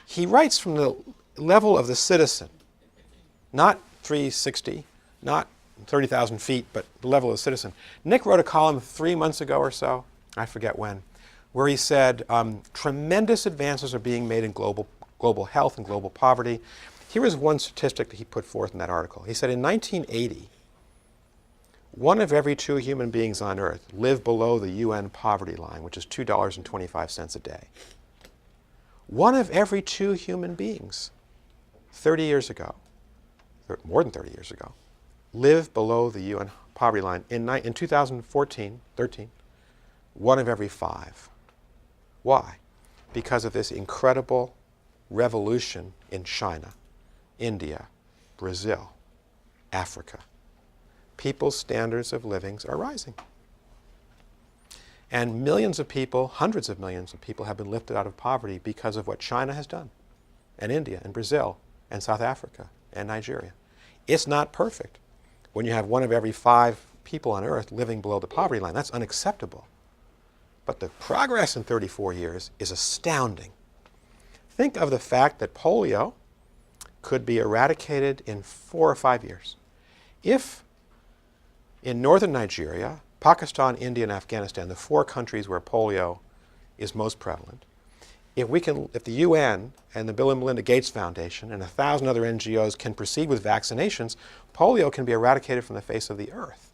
S2: He writes from the level of the citizen, not 360, not 30,000 feet, but the level of the citizen. Nick wrote a column 3 months ago or so, I forget when, where he said tremendous advances are being made in global health and global poverty. Here is one statistic that he put forth in that article. He said in 1980, 1 of every 2 human beings on Earth lived below the UN poverty line, which is $2.25 a day. 1 of every 2 human beings 30 years ago, or more than 30 years ago, lived below the UN poverty line. In 2014, 13, 1 of every 5. Why? Because of this incredible revolution in China, India, Brazil, Africa. People's standards of living are rising. And millions of people, hundreds of millions of people have been lifted out of poverty because of what China has done, and India, and Brazil, and South Africa, and Nigeria. It's not perfect. When you have 1 of every 5 people on Earth living below the poverty line, that's unacceptable. But the progress in 34 years is astounding. Think of the fact that polio could be eradicated in 4 or 5 years. If in northern Nigeria, Pakistan, India, and Afghanistan, the 4 countries where polio is most prevalent, if the UN and the Bill and Melinda Gates Foundation and 1,000 other NGOs can proceed with vaccinations, polio can be eradicated from the face of the earth.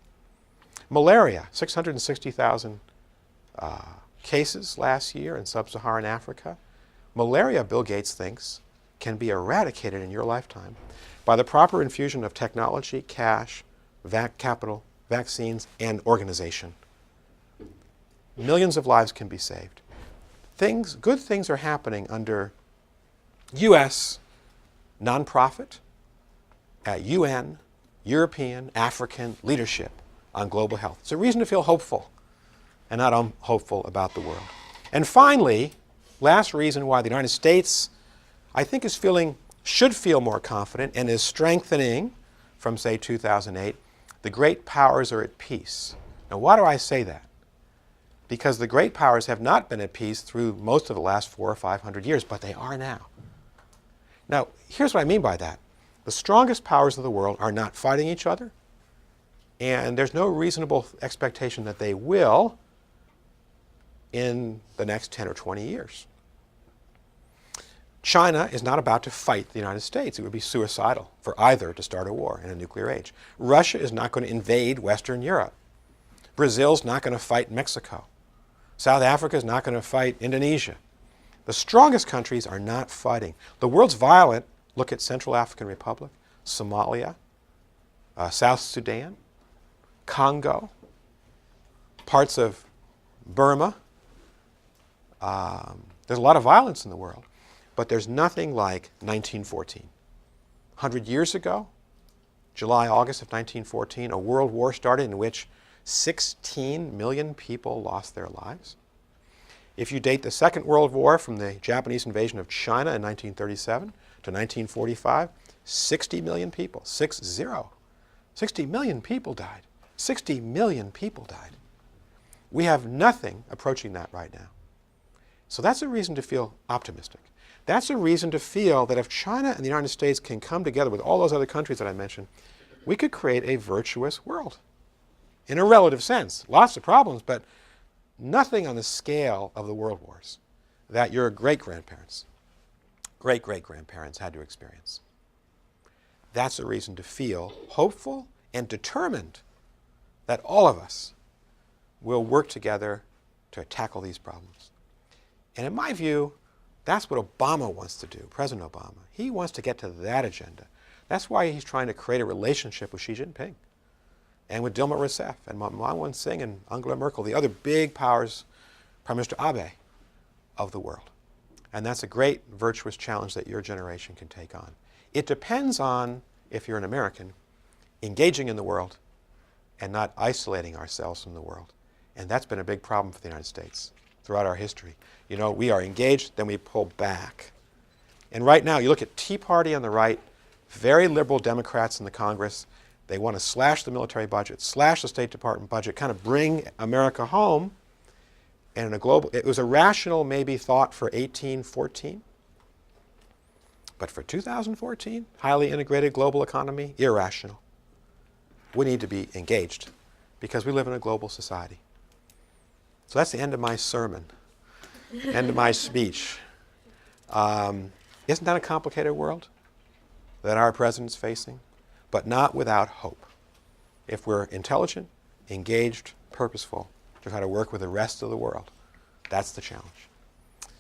S2: Malaria, 660,000 cases last year in sub-Saharan Africa. Malaria, Bill Gates thinks, can be eradicated in your lifetime by the proper infusion of technology, cash, capital, vaccines, and organization. Millions of lives can be saved. Good things are happening under U.S. nonprofit, UN, European, African leadership on global health. It's a reason to feel hopeful and not unhopeful about the world. And finally, last reason why the United States, I think, should feel more confident and is strengthening from, say, 2008. The great powers are at peace. Now, why do I say that? Because the great powers have not been at peace through most of the last 400 or 500 years, but they are now. Now, here's what I mean by that. The strongest powers of the world are not fighting each other, and there's no reasonable expectation that they will in the next 10 or 20 years. China is not about to fight the United States. It would be suicidal for either to start a war in a nuclear age. Russia is not going to invade Western Europe. Brazil's not going to fight Mexico. South Africa is not going to fight Indonesia. The strongest countries are not fighting. The world's violent. Look at Central African Republic, Somalia, South Sudan, Congo, parts of Burma, There's a lot of violence in the world, but there's nothing like 1914. 100 years ago, July, August of 1914, a world war started in which 16 million people lost their lives. If you date the Second World War from the Japanese invasion of China in 1937 to 1945, 60 million people, 6-0. 60 million people died. 60 million people died. We have nothing approaching that right now. So that's a reason to feel optimistic. That's a reason to feel that if China and the United States can come together with all those other countries that I mentioned, we could create a virtuous world. In a relative sense. Lots of problems, but nothing on the scale of the world wars that your great-grandparents, great-great-grandparents had to experience. That's a reason to feel hopeful and determined that all of us will work together to tackle these problems. And in my view, that's what Obama wants to do, President Obama. He wants to get to that agenda. That's why he's trying to create a relationship with Xi Jinping and with Dilma Rousseff and Manmohan Singh and Angela Merkel, the other big powers, Prime Minister Abe of the world. And that's a great virtuous challenge that your generation can take on. It depends on, if you're an American, engaging in the world and not isolating ourselves from the world. And that's been a big problem for the United States throughout our history. You know, we are engaged, then we pull back. And right now, you look at Tea Party on the right, very liberal Democrats in the Congress. They want to slash the military budget, slash the State Department budget, kind of bring America home. And in a global, it was a rational maybe thought for 1814. But for 2014, highly integrated global economy, irrational. We need to be engaged because we live in a global society. So that's the end of my sermon, end of my speech. Isn't that a complicated world that our president's facing? But not without hope. If we're intelligent, engaged, purposeful, to try to work with the rest of the world, that's the challenge.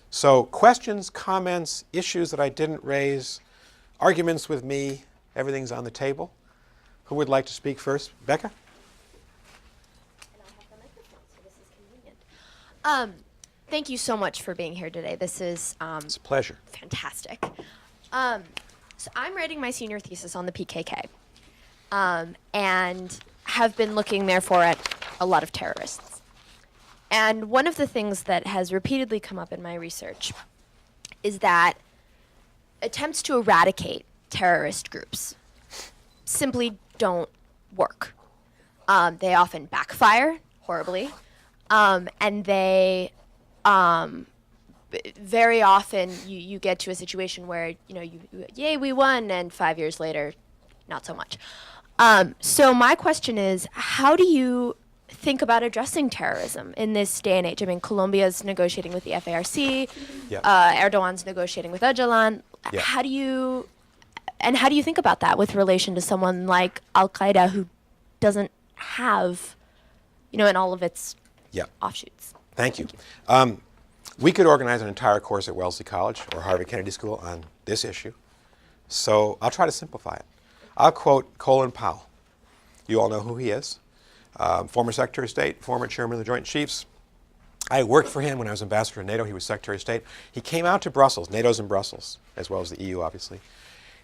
S2: So questions, comments, issues that I didn't raise, arguments with me, everything's on the table. Who would like to speak first? Becca?
S1: And I have the microphone, so this is convenient. Thank you so much for being here today. This is
S2: It's a pleasure.
S1: fantastic. So I'm writing my senior thesis on the PKK, and have been looking, therefore, at a lot of terrorists. And one of the things that has repeatedly come up in my research is that attempts to eradicate terrorist groups simply don't work. They often backfire horribly, and they very often you get to a situation where yay, we won, and 5 years later, not so much. So my question is, how do you think about addressing terrorism in this day and age? I mean, Colombia's negotiating with the FARC, Erdogan's negotiating with Öcalan.
S2: Yeah.
S1: How do you think about that with relation to someone like Al-Qaeda, who doesn't have, in all of its offshoots?
S2: Thank you. We could organize an entire course at Wellesley College or Harvard Kennedy School on this issue. So I'll try to simplify it. I'll quote Colin Powell. You all know who he is. Former Secretary of State, former Chairman of the Joint Chiefs. I worked for him when I was ambassador to NATO. He was Secretary of State. He came out to Brussels. NATO's in Brussels, as well as the EU, obviously.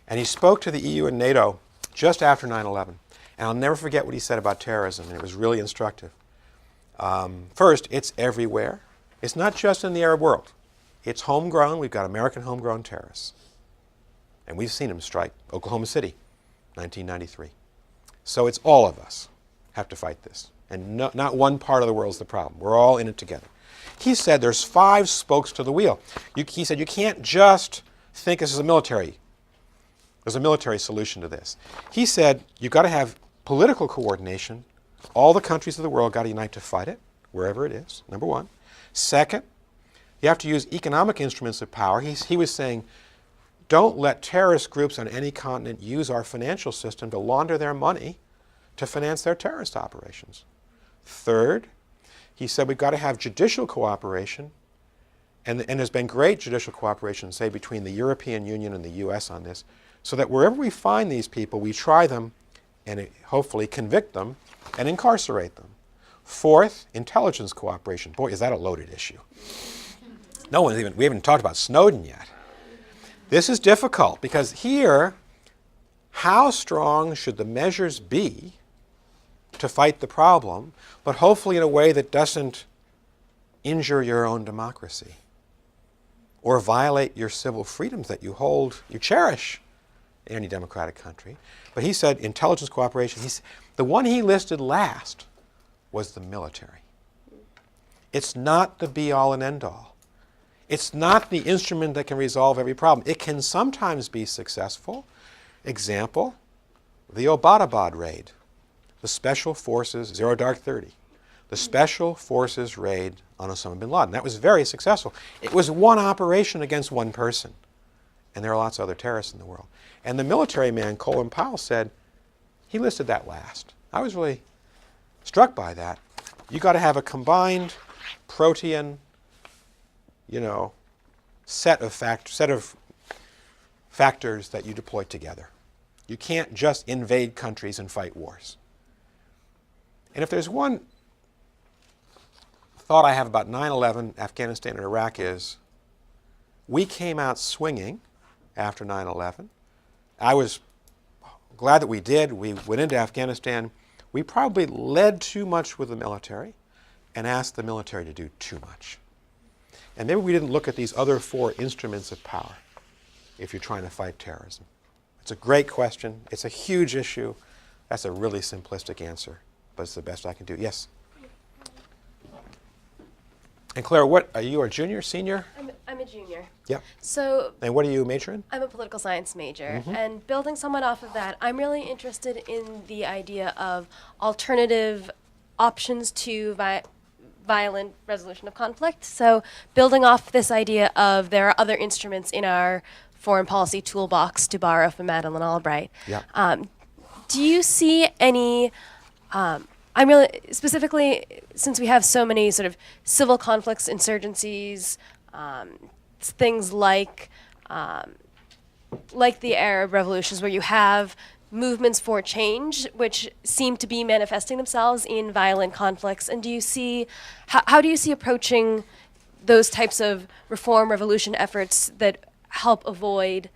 S2: And he spoke to the EU and NATO just after 9/11. And I'll never forget what he said about terrorism, and it was really instructive. First, it's everywhere. It's not just in the Arab world. It's homegrown. We've got American homegrown terrorists. And we've seen them strike Oklahoma City, 1993. So it's all of us have to fight this. And not one part of the world is the problem. We're all in it together. He said there's 5 spokes to the wheel. He said you can't just think this is a military. There's a military solution to this. He said you've got to have political coordination. All the countries of the world got to unite to fight it, wherever it is, number one. Second, you have to use economic instruments of power. He was saying, don't let terrorist groups on any continent use our financial system to launder their money to finance their terrorist operations. Third, he said we've got to have judicial cooperation, and there's been great judicial cooperation, say, between the European Union and the US on this, so that wherever we find these people, we try them and hopefully convict them and incarcerate them. Fourth, intelligence cooperation. Boy, is that a loaded issue. We haven't talked about Snowden yet. This is difficult because here, how strong should the measures be to fight the problem, but hopefully in a way that doesn't injure your own democracy or violate your civil freedoms that you cherish in any democratic country. But he said intelligence cooperation. The one he listed last was the military. It's not the be-all and end-all. It's not the instrument that can resolve every problem. It can sometimes be successful. Example, the Abbottabad raid, the Special Forces, Zero Dark 30, the Special Forces raid on Osama bin Laden. That was very successful. It was one operation against one person. And there are lots of other terrorists in the world. And the military man, Colin Powell, said, he listed that last. I was really struck by that. You got to have a combined protean, set of factors that you deploy together. You can't just invade countries and fight wars. And if there's one thought I have about 9/11, Afghanistan, and Iraq is, we came out swinging after 9/11. I was glad that we did. We went into Afghanistan. We probably led too much with the military and asked the military to do too much. And maybe we didn't look at these other 4 instruments of power if you're trying to fight terrorism. It's a great question. It's a huge issue. That's a really simplistic answer, but it's the best I can do. Yes? And Claire, what are you, a junior, senior?
S4: I'm a junior.
S2: Yeah.
S4: So
S2: And what are you majoring?
S4: I'm a political science major, and building somewhat off of that, I'm really interested in the idea of alternative options to violent resolution of conflict. So building off this idea of there are other instruments in our foreign policy toolbox, to borrow from Madeleine Albright.
S2: Yeah.
S4: Do you see any, I'm really, specifically, since we have so many sort of civil conflicts, insurgencies, things like the Arab revolutions, where you have movements for change, which seem to be manifesting themselves in violent conflicts, and do you see, how do you see approaching those types of reform revolution efforts that help avoid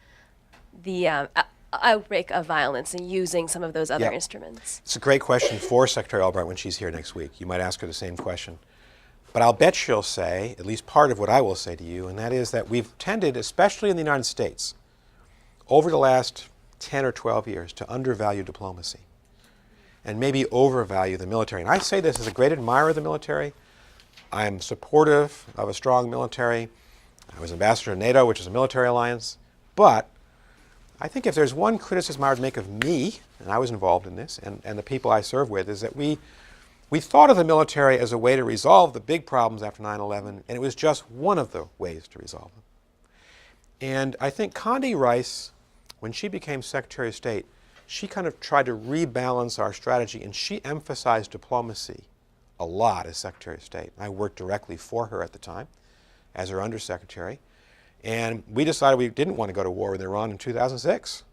S4: the outbreak of violence and using some of those other instruments?
S2: It's a great question for Secretary Albright when she's here next week. You might ask her the same question. But I'll bet she'll say, at least part of what I will say to you, and that is that we've tended, especially in the United States, over the last 10 or 12 years, to undervalue diplomacy and maybe overvalue the military. And I say this as a great admirer of the military. I'm supportive of a strong military. I was ambassador to NATO, which is a military alliance. But I think if there's one criticism I would make of me, and I was involved in this, and the people I serve with, is that we thought of the military as a way to resolve the big problems after 9/11, and it was just one of the ways to resolve them. And I think Condi Rice, when she became Secretary of State, she kind of tried to rebalance our strategy, and she emphasized diplomacy a lot as Secretary of State. I worked directly for her at the time as her undersecretary. And we decided we didn't want to go to war with Iran in 2006.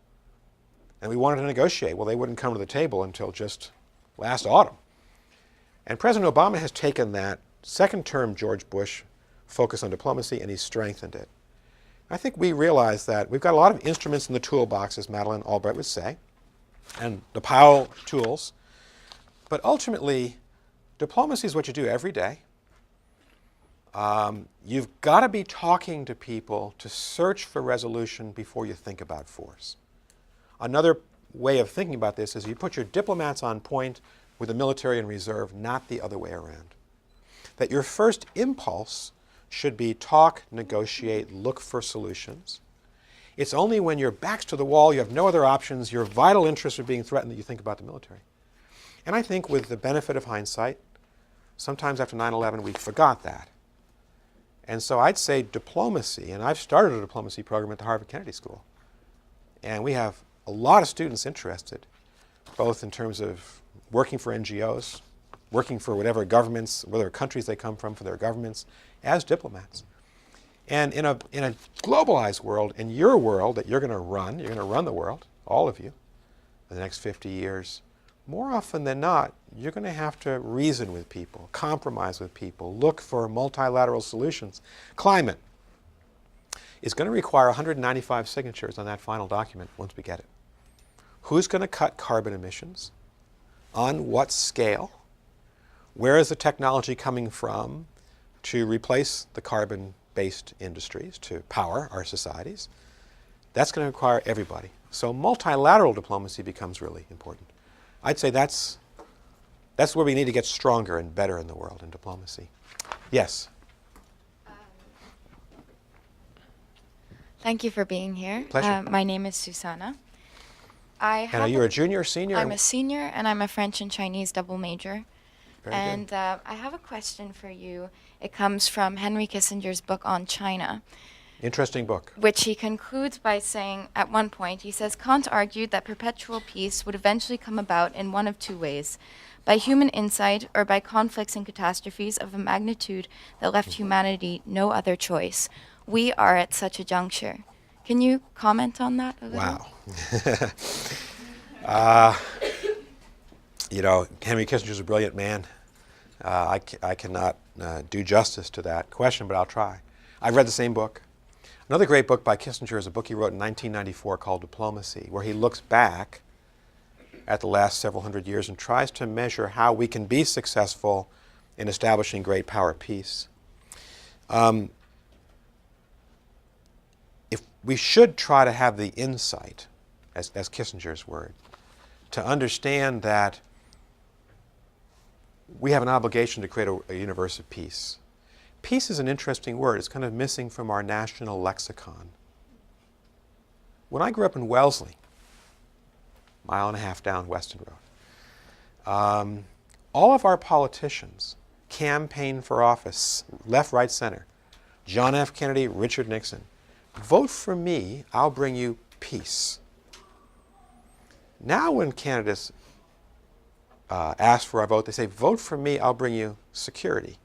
S2: And we wanted to negotiate. Well, they wouldn't come to the table until just last autumn. And President Obama has taken that second-term George Bush focus on diplomacy, and he's strengthened it. I think we realize that we've got a lot of instruments in the toolbox, as Madeleine Albright would say, and the Powell tools. But ultimately, diplomacy is what you do every day. You've got to be talking to people to search for resolution before you think about force. Another way of thinking about this is you put your diplomats on point with the military and reserve, not the other way around. That your first impulse should be talk, negotiate, look for solutions. It's only when your back's to the wall, you have no other options, your vital interests are being threatened, that you think about the military. And I think with the benefit of hindsight, sometimes after 9/11 we forgot that. And so I'd say diplomacy, and I've started a diplomacy program at the Harvard Kennedy School. And we have a lot of students interested, both in terms of working for NGOs, working for whatever governments, whatever countries they come from, for their governments, as diplomats. And in a globalized world, in your world that you're going to run the world, all of you, for the next 50 years, more often than not, you're going to have to reason with people, compromise with people, look for multilateral solutions. Climate, is going to require 195 signatures on that final document once we get it. Who's going to cut carbon emissions? On what scale? Where is the technology coming from to replace the carbon-based industries to power our societies? That's going to require everybody. So multilateral diplomacy becomes really important. I'd say that's where we need to get stronger and better in the world in diplomacy. Yes?
S5: Thank you for being here.
S2: Pleasure.
S5: My name is Susanna.
S2: And are you a junior or senior?
S5: I'm a senior, and I'm a French and Chinese double major.
S2: Very
S5: And
S2: good.
S5: I have a question for you. It comes from Henry Kissinger's book on China,
S2: Interesting book.
S5: which he concludes by saying, at one point, he says, Kant argued that perpetual peace would eventually come about in one of two ways, by human insight or by conflicts and catastrophes of a magnitude that left humanity no other choice. We are at such a juncture. Can you comment on that a little?
S2: Wow. You know, Henry Kissinger's a brilliant man. I cannot do justice to that question, but I'll try. I've read the same book. Another great book by Kissinger is a book he wrote in 1994 called Diplomacy, where he looks back at the last several hundred years and tries to measure how we can be successful in establishing great power peace. If we should try to have the insight, as Kissinger's word, to understand that we have an obligation to create a universe of peace. Peace is an interesting word. It's kind of missing from our national lexicon. When I grew up in Wellesley, mile and a half down Weston Road, all of our politicians campaigned for office, left, right, center. John F. Kennedy, Richard Nixon. Vote for me, I'll bring you peace. Now when candidates ask for our vote, they say, vote for me, I'll bring you security.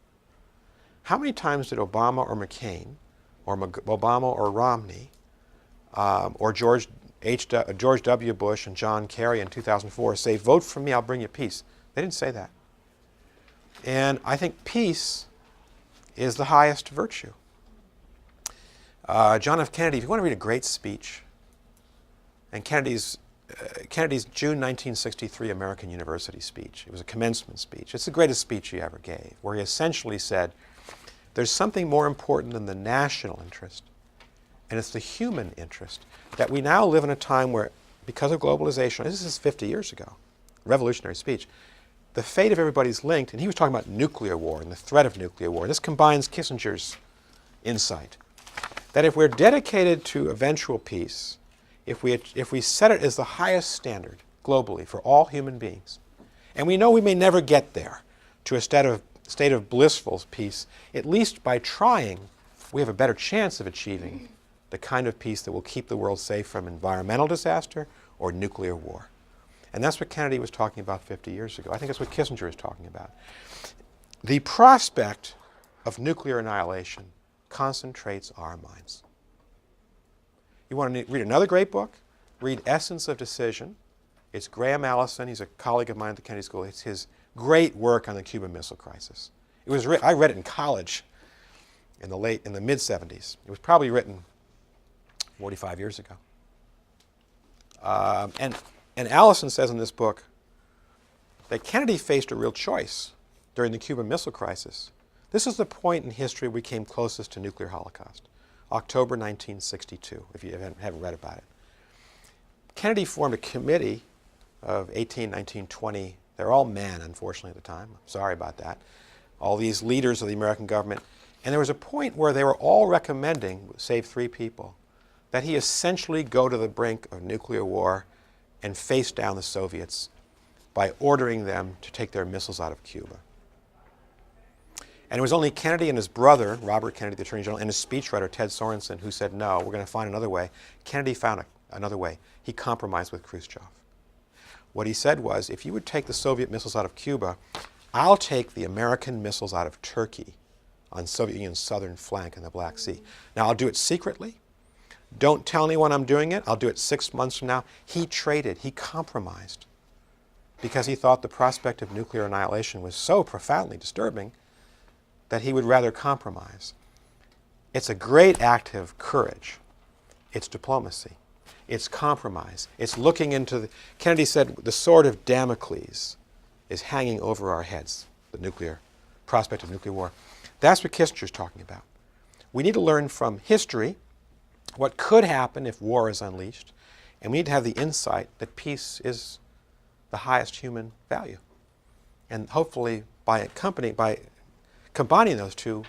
S2: How many times did Obama or McCain, or Obama or Romney, or George W. Bush and John Kerry in 2004 say, vote for me, I'll bring you peace? They didn't say that. And I think peace is the highest virtue. John F. Kennedy, if you want to read a great speech, and Kennedy's June 1963 American University speech, it was a commencement speech. It's the greatest speech he ever gave, where he essentially said, there's something more important than the national interest, and it's the human interest, that we now live in a time where, because of globalization, this is 50 years ago, revolutionary speech, the fate of everybody's linked, and he was talking about nuclear war and the threat of nuclear war. This combines Kissinger's insight, that if we're dedicated to eventual peace, if we set it as the highest standard globally for all human beings, and we know we may never get there to a state of blissful peace, at least by trying, we have a better chance of achieving the kind of peace that will keep the world safe from environmental disaster or nuclear war. And that's what Kennedy was talking about 50 years ago. I think that's what Kissinger is talking about. The prospect of nuclear annihilation concentrates our minds. You want to read another great book? Read Essence of Decision. It's Graham Allison. He's a colleague of mine at the Kennedy School. It's his great work on the Cuban Missile Crisis. It was I read it in college in the mid-70s. It was probably written 45 years ago. And Allison says in this book that Kennedy faced a real choice during the Cuban Missile Crisis. This is the point in history we came closest to nuclear holocaust, October 1962, if you haven't read about it. Kennedy formed a committee of 18, 19, 20. They're all men, unfortunately, at the time. I'm sorry about that. All these leaders of the American government. And there was a point where they were all recommending, save 3 people, that he essentially go to the brink of nuclear war and face down the Soviets by ordering them to take their missiles out of Cuba. And it was only Kennedy and his brother, Robert Kennedy, the Attorney General, and his speechwriter, Ted Sorensen, who said, no, we're going to find another way. Kennedy found another way. He compromised with Khrushchev. What he said was, if you would take the Soviet missiles out of Cuba, I'll take the American missiles out of Turkey on Soviet Union's southern flank in the Black Sea. Now, I'll do it secretly. Don't tell anyone I'm doing it. I'll do it 6 months from now. He traded. He compromised because he thought the prospect of nuclear annihilation was so profoundly disturbing that he would rather compromise. It's a great act of courage. It's diplomacy. It's compromise. It's looking into the, Kennedy said, the sword of Damocles is hanging over our heads, the nuclear prospect of nuclear war. That's what Kissinger's talking about. We need to learn from history what could happen if war is unleashed, and we need to have the insight that peace is the highest human value. And hopefully by combining those two,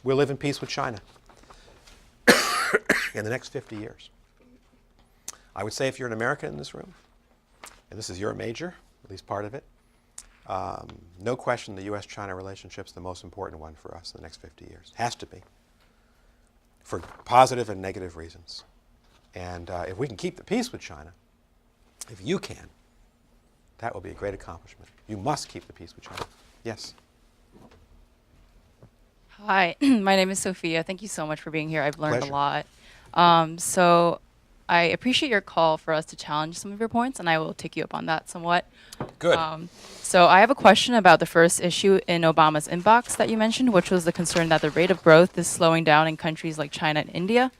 S2: we'll live in peace with China in the next 50 years. I would say if you're an American in this room, and this is your major, at least part of it, no question the U.S.-China relationship is the most important one for us in the next 50 years. Has to be, for positive and negative reasons. And if we can keep the peace with China, if you can, that will be a great accomplishment. You must keep the peace with China. Yes?
S6: Hi, my name is Sophia. Thank you so much for being here. I've learned
S2: Pleasure.
S6: a lot. So I appreciate your call for us to challenge some of your points, and I will take you up on that somewhat.
S2: Good.
S6: So I have a question about the first issue in Obama's inbox that you mentioned, which was the concern that the rate of growth is slowing down in countries like China and India.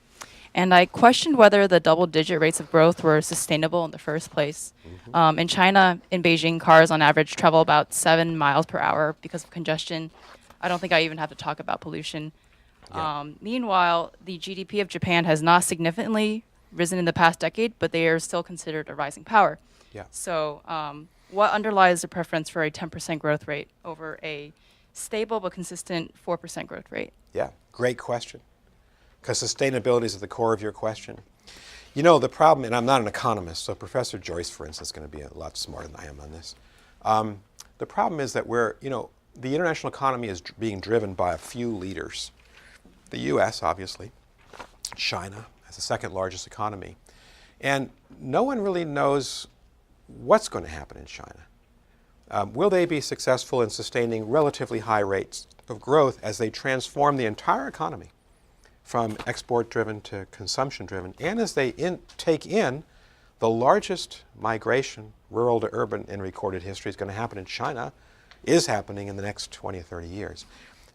S6: And I questioned whether the double-digit rates of growth were sustainable in the first place. In China, in Beijing, cars on average travel about 7 miles per hour because of congestion. I don't think I even have to talk about pollution.
S2: Yeah.
S6: Meanwhile, the GDP of Japan has not significantly risen in the past decade, but they are still considered a rising power.
S2: Yeah.
S6: So what underlies the preference for a 10% growth rate over a stable but consistent 4% growth rate?
S2: Yeah, great question. Because sustainability is at the core of your question. You know, the problem, and I'm not an economist, so Professor Joyce, for instance, is going to be a lot smarter than I am on this. The problem is that the international economy is being driven by a few leaders. The U.S., obviously, China as the second largest economy. And no one really knows what's going to happen in China. Will they be successful in sustaining relatively high rates of growth as they transform the entire economy from export-driven to consumption-driven, and as they take in the largest migration, rural to urban, in recorded history is going to happen in China, is happening in the next 20 or 30 years.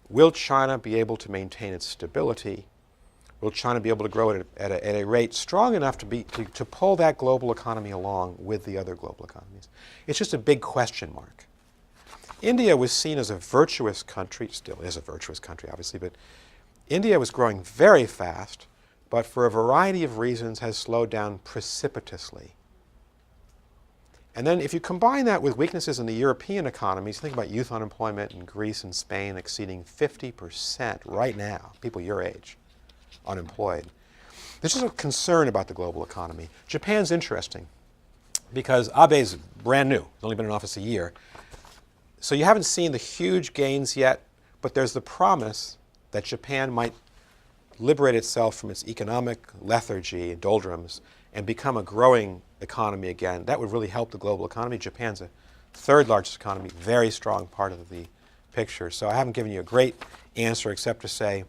S2: Will China be able to maintain its stability? Will China be able to grow at a rate strong enough to pull that global economy along with the other global economies? It's just a big question mark. India was seen as a virtuous country, still is a virtuous country, obviously, but India was growing very fast, but for a variety of reasons has slowed down precipitously. And then if you combine that with weaknesses in the European economies, think about youth unemployment in Greece and Spain exceeding 50% right now, people your age, unemployed. There's just a concern about the global economy. Japan's interesting because Abe's brand new. He's only been in office a year. So you haven't seen the huge gains yet, but there's the promise that Japan might liberate itself from its economic lethargy, doldrums, and become a growing economy again. That would really help the global economy. Japan's a third largest economy, very strong part of the picture. So I haven't given you a great answer except to say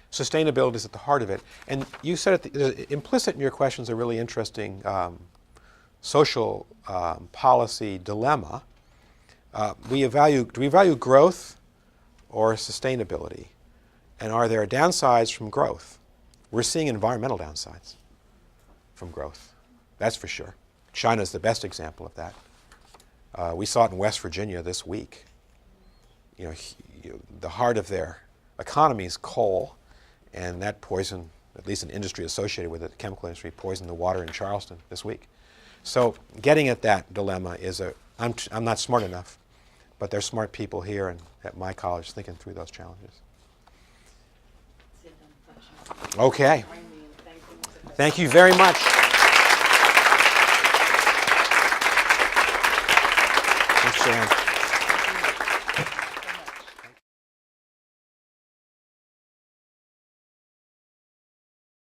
S2: sustainability is at the heart of it. And you said implicit in your questions a really interesting social policy dilemma. Do we value growth or sustainability? And are there downsides from growth? We're seeing environmental downsides from growth. That's for sure. China's the best example of that. We saw it in West Virginia this week. The heart of their economy is coal, and that poisoned, at least an industry associated with it, the chemical industry, poisoned the water in Charleston this week. So getting at that dilemma is I'm not smart enough, but there's smart people here and at my college thinking through those challenges. Okay. Thank you very much. Thanks, Sharon.